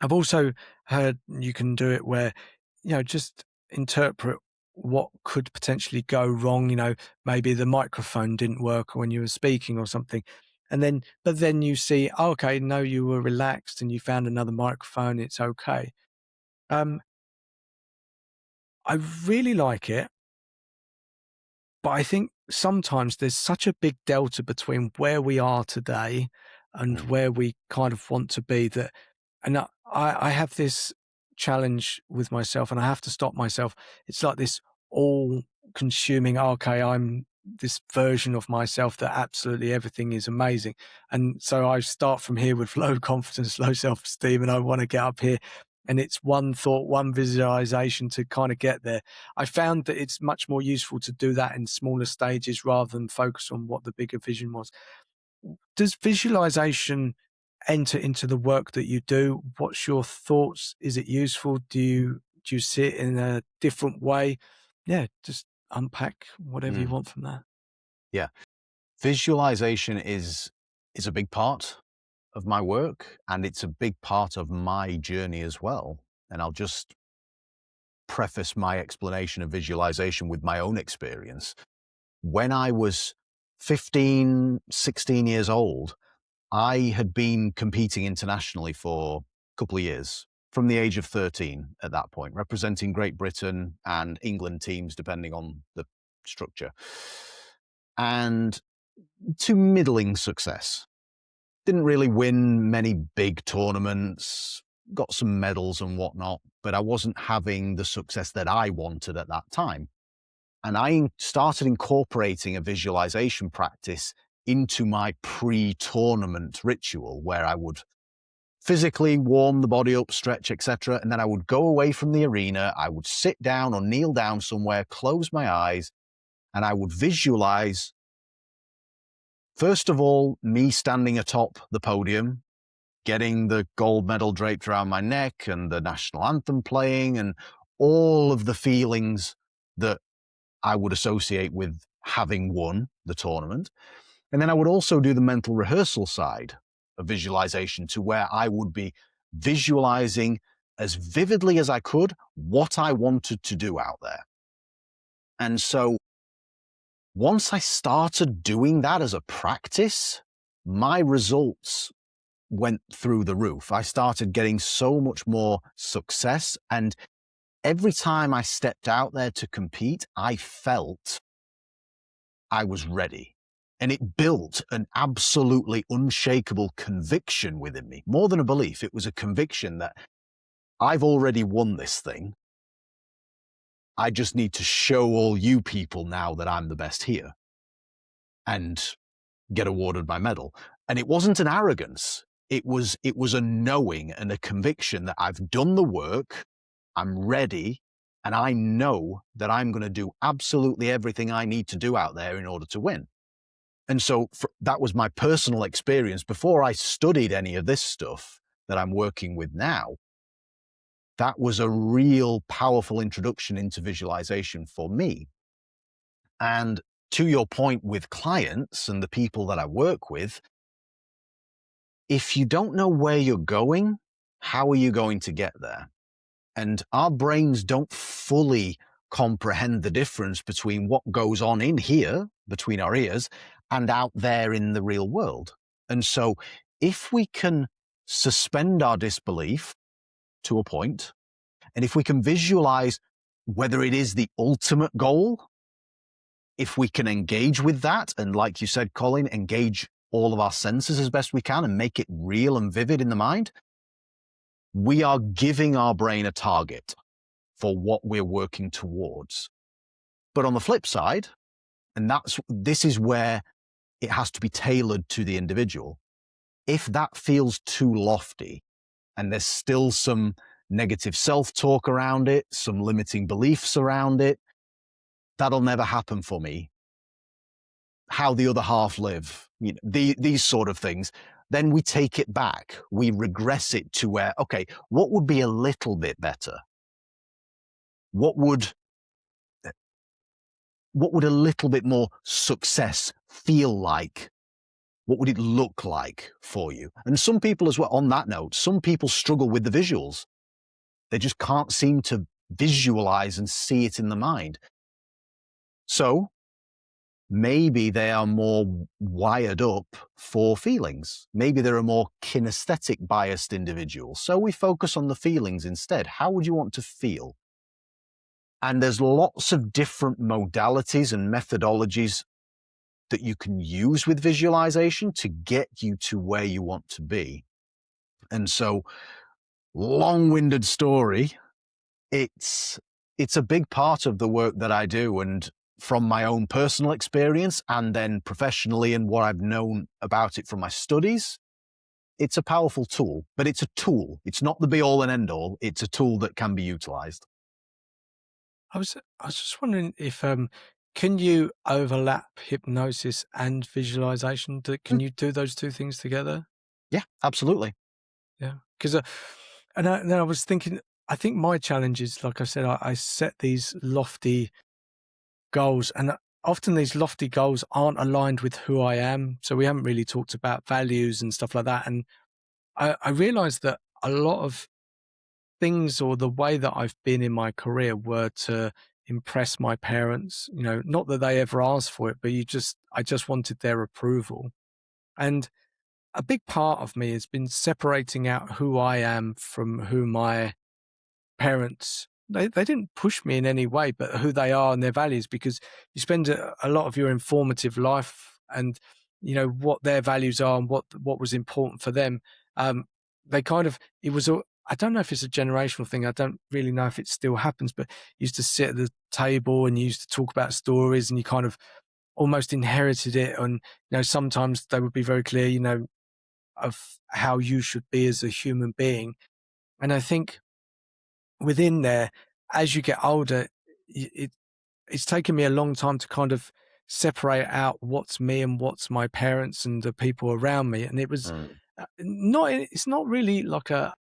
I've also heard you can do it where, just interpret what could potentially go wrong. Maybe the microphone didn't work when you were speaking or something. But then you see, oh, okay, no, you were relaxed and you found another microphone. It's okay. Um, I really like it. But I think sometimes there's such a big delta between where we are today and Mm. where we kind of want to be that, and I have this challenge with myself and I have to stop myself. It's like this all consuming, okay, I'm this version of myself that absolutely everything is amazing. And so I start from here with low confidence, low self esteem, and I want to get up here. And it's one thought, one visualization to kind of get there. I found that it's much more useful to do that in smaller stages rather than focus on what the bigger vision was. Does visualization enter into the work that you do? What's your thoughts? Is it useful? Do you see it in a different way? Yeah, just unpack whatever you Mm. want from that. Yeah. Visualization is a big part of my work, and it's a big part of my journey as well. And I'll just preface my explanation of visualization with my own experience. When I was 15, 16 years old, I had been competing internationally for a couple of years, from the age of 13 at that point, representing Great Britain and England teams, depending on the structure. And to middling success. Didn't really win many big tournaments, got some medals and whatnot, but I wasn't having the success that I wanted at that time. And I started incorporating a visualization practice into my pre-tournament ritual where I would physically warm the body up, stretch, etc. And then I would go away from the arena. I would sit down or kneel down somewhere, close my eyes, and I would visualize, first of all, me standing atop the podium, getting the gold medal draped around my neck and the national anthem playing and all of the feelings that I would associate with having won the tournament. And then I would also do the mental rehearsal side of visualization, to where I would be visualizing as vividly as I could what I wanted to do out there. And so once I started doing that as a practice, my results went through the roof. I started getting so much more success. And every time I stepped out there to compete, I felt I was ready. And it built an absolutely unshakable conviction within me. More than a belief, it was a conviction that I've already won this thing. I just need to show all you people now that I'm the best here and get awarded my medal. And it wasn't an arrogance. It was a knowing and a conviction that I've done the work, I'm ready, and I know that I'm going to do absolutely everything I need to do out there in order to win. And so that was my personal experience before I studied any of this stuff that I'm working with now. That was a real powerful introduction into visualization for me. And to your point with clients and the people that I work with, if you don't know where you're going, how are you going to get there? And our brains don't fully comprehend the difference between what goes on in here, between our ears, and out there in the real world. And so if we can suspend our disbelief to a point, and if we can visualize whether it is the ultimate goal, if we can engage with that, and like you said, Colin, engage all of our senses as best we can and make it real and vivid in the mind, we are giving our brain a target for what we're working towards. But on the flip side, and this is where it has to be tailored to the individual. If that feels too lofty and there's still some negative self-talk around it, some limiting beliefs around it, that'll never happen for me. How the other half live, these sort of things. Then we take it back. We regress it to where, okay, what would be a little bit better? What would a little bit more success feel like? What would it look like for you? And some people as well, on that note, some people struggle with the visuals. They just can't seem to visualize and see it in the mind. So maybe they are more wired up for feelings. Maybe they're a more kinesthetic biased individual. So we focus on the feelings instead. How would you want to feel? And there's lots of different modalities and methodologies that you can use with visualization to get you to where you want to be. And so, long-winded story, it's a big part of the work that I do, and from my own personal experience and then professionally and what I've known about it from my studies, it's a powerful tool. But it's a tool. It's not the be-all and end-all. It's a tool that can be utilized. I was just wondering if can you overlap hypnosis and visualization? Can you do those two things together? Yeah, absolutely. Yeah, because and then I was thinking, I think my challenge is, like I said, I set these lofty goals, and often these lofty goals aren't aligned with who I am. So we haven't really talked about values and stuff like that. And I realized that a lot of things, or the way that I've been in my career, were to impress my parents. Not that they ever asked for it, but I just wanted their approval. And a big part of me has been separating out who I am from who my parents, they didn't push me in any way, but who they are and their values, because you spend a lot of your informative life and what their values are and what was important for them. They kind of, I don't know if it's a generational thing. I don't really know if it still happens, but you used to sit at the table and you used to talk about stories, and you kind of almost inherited it. And, sometimes they would be very clear, of how you should be as a human being. And I think within there, as you get older, it's taken me a long time to kind of separate out what's me and what's my parents and the people around me. And it was Mm. it's not really like a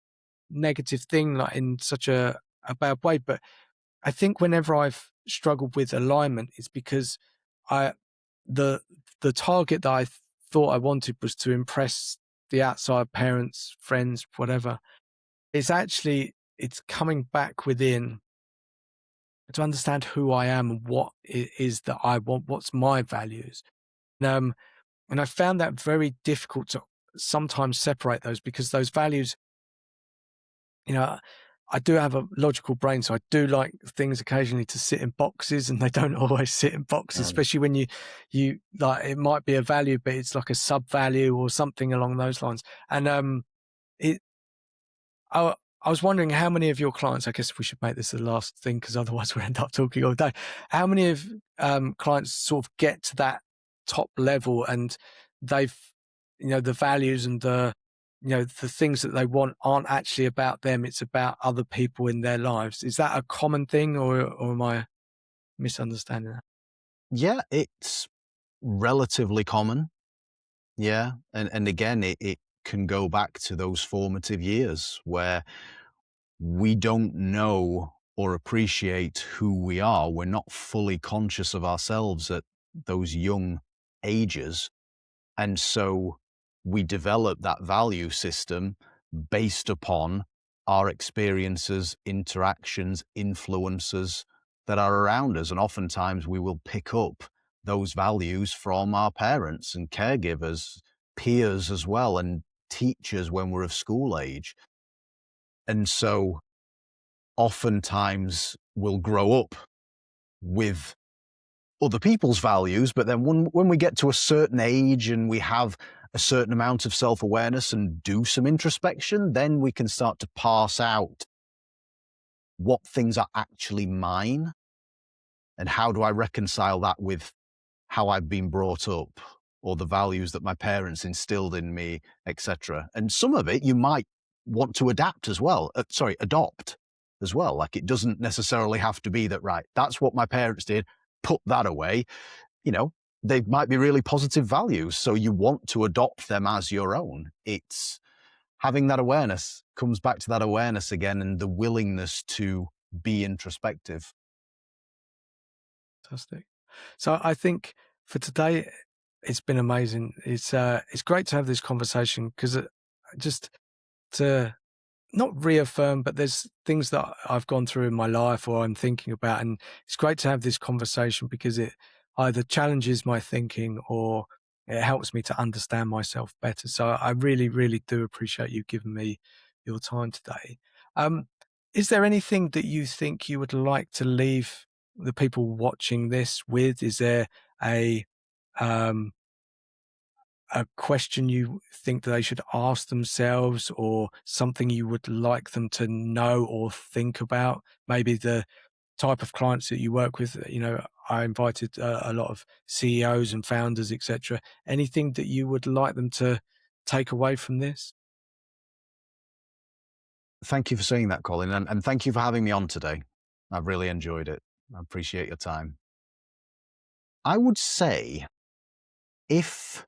negative thing, like in such a bad way. But I think whenever I've struggled with alignment, it's because I, the, the target that I thought I wanted was to impress the outside parents, friends, whatever. It's coming back within to understand who I am and what it is that I want, what's my values. Um, and I found that very difficult to sometimes separate those, because those values, you know, I do have a logical brain, so I do like things occasionally to sit in boxes, and they don't always sit in boxes, Mm. especially when you like, it might be a value, but it's like a sub value or something along those lines. And it I, I was wondering how many of your clients, I guess we should make this the last thing because otherwise we'll end up talking all day. How many of clients sort of get to that top level and they've, the values and the things that they want aren't actually about them. It's about other people in their lives. Is that a common thing, or am I misunderstanding that? Yeah, it's relatively common. Yeah. And again, it can go back to those formative years where we don't know or appreciate who we are. We're not fully conscious of ourselves at those young ages. And so we develop that value system based upon our experiences, interactions, influences that are around us. And oftentimes we will pick up those values from our parents and caregivers, peers as well, and teachers when we're of school age. And so oftentimes we'll grow up with other people's values, but then when we get to a certain age and we have a certain amount of self-awareness and do some introspection, then we can start to parse out what things are actually mine and how do I reconcile that with how I've been brought up or the values that my parents instilled in me, etc. And some of it you might want to adapt as well. Adopt as well. Like it doesn't necessarily have to be that, right, that's what my parents did, put that away. They might be really positive values, so you want to adopt them as your own. It's having that awareness, comes back to that awareness again and the willingness to be introspective. Fantastic. So I think for today, it's been amazing. It's great to have this conversation because just to not reaffirm, but there's things that I've gone through in my life or I'm thinking about, and it's great to have this conversation because it either challenges my thinking or it helps me to understand myself better. So I really, really do appreciate you giving me your time today. Um, is there anything that you think you would like to leave the people watching this with? Is there a um, a question you think that they should ask themselves, or something you would like them to know or think about? Maybe the type of clients that you work with. I invited a lot of CEOs and founders, etc. Anything that you would like them to take away from this? Thank you for saying that, Colin, and thank you for having me on today. I've really enjoyed it. I appreciate your time. I would say if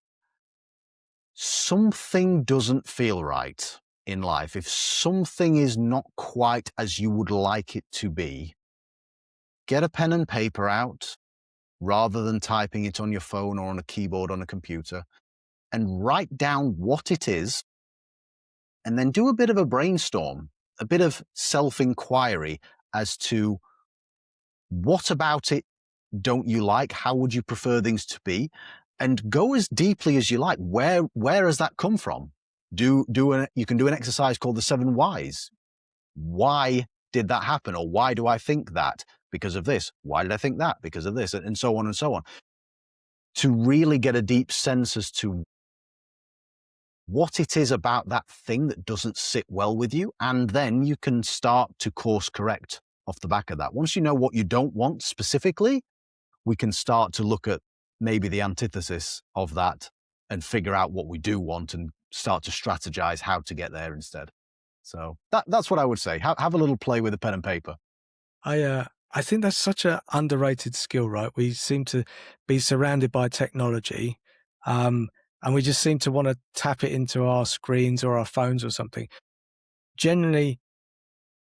something doesn't feel right in life, if something is not quite as you would like it to be, get a pen and paper out rather than typing it on your phone or on a keyboard on a computer and write down what it is, and then do a bit of a brainstorm, a bit of self-inquiry as to what about it don't you like? How would you prefer things to be? And go as deeply as you like. Where has that come from? You can do an exercise called the 7 whys. Why did that happen? Or why do I think that? Because of this. Why did I think that? Because of this, and so on and so on. To really get a deep sense as to what it is about that thing that doesn't sit well with you. And then you can start to course correct off the back of that. Once you know what you don't want specifically, we can start to look at maybe the antithesis of that and figure out what we do want and start to strategize how to get there instead. So that's what I would say. Have a little play with a pen and paper. I think that's such an underrated skill, right? We seem to be surrounded by technology, and we just seem to want to tap it into our screens or our phones or something. Generally,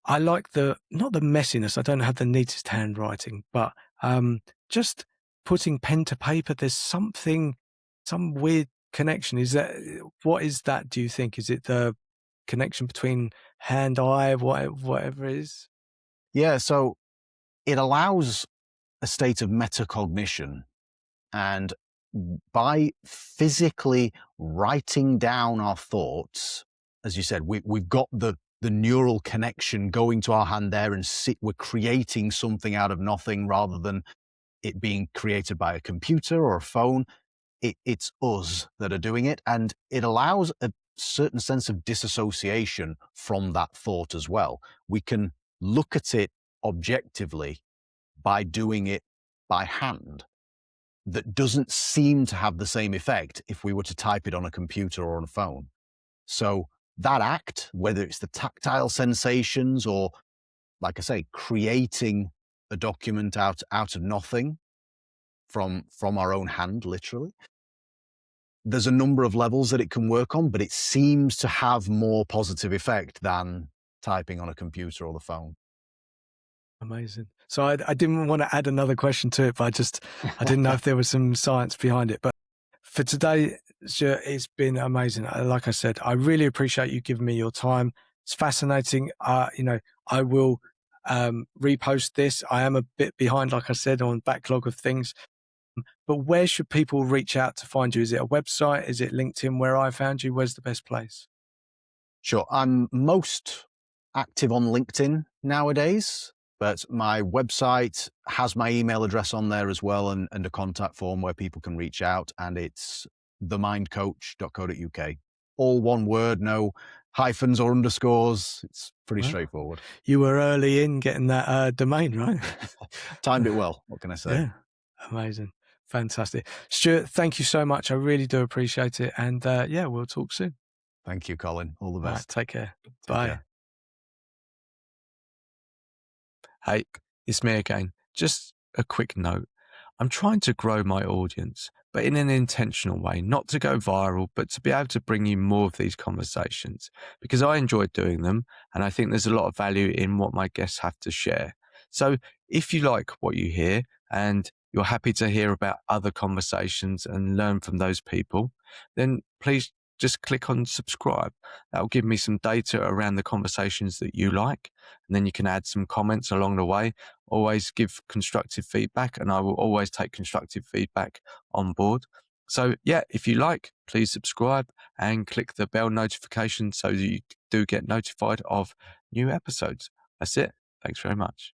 I like not the messiness. I don't have the neatest handwriting, but just putting pen to paper. There's some weird connection. What is that? Do you think? Is it the connection between hand, eye, whatever it is? Yeah, so it allows a state of metacognition. And by physically writing down our thoughts, as you said, we've got the neural connection going to our hand there, and we're creating something out of nothing rather than it being created by a computer or a phone. It's us that are doing it, and it allows a certain sense of disassociation from that thought as well. We can look at it objectively by doing it by hand. That doesn't seem to have the same effect if we were to type it on a computer or on a phone. So that act, whether it's the tactile sensations or, like I say, creating a document out of nothing from our own hand, literally, there's a number of levels that it can work on, but it seems to have more positive effect than typing on a computer or the phone. Amazing. So I didn't want to add another question to it, but I didn't know if there was some science behind it. But for today, Stuart, it's been amazing. Like I said, I really appreciate you giving me your time. It's fascinating. I will repost this. I am a bit behind, like I said, on backlog of things. But where should people reach out to find you? Is it a website? Is it LinkedIn where I found you? Where's the best place? Sure. I'm most active on LinkedIn nowadays, but my website has my email address on there as well, and a contact form where people can reach out, and it's themindcoach.co.uk. All one word, no hyphens or underscores. It's pretty Well, straightforward. you were early in getting that domain, right? Timed it well. What can I say? Yeah, amazing. Fantastic. Stuart, thank you so much. I really do appreciate it. And yeah, we'll talk soon. Thank you, Colin. All the All right, best. take care. Take Bye. care. Hey, it's me again. Just a quick note. I'm trying to grow my audience, but in an intentional way, not to go viral, but to be able to bring you more of these conversations because I enjoy doing them. And I think there's a lot of value in what my guests have to share. So if you like what you hear and you're happy to hear about other conversations and learn from those people, then please just click on subscribe. That'll give me some data around the conversations that you like. And then you can add some comments along the way. Always give constructive feedback, and I will always take constructive feedback on board. So yeah, if you like, please subscribe and click the bell notification so that you do get notified of new episodes. That's it. Thanks very much.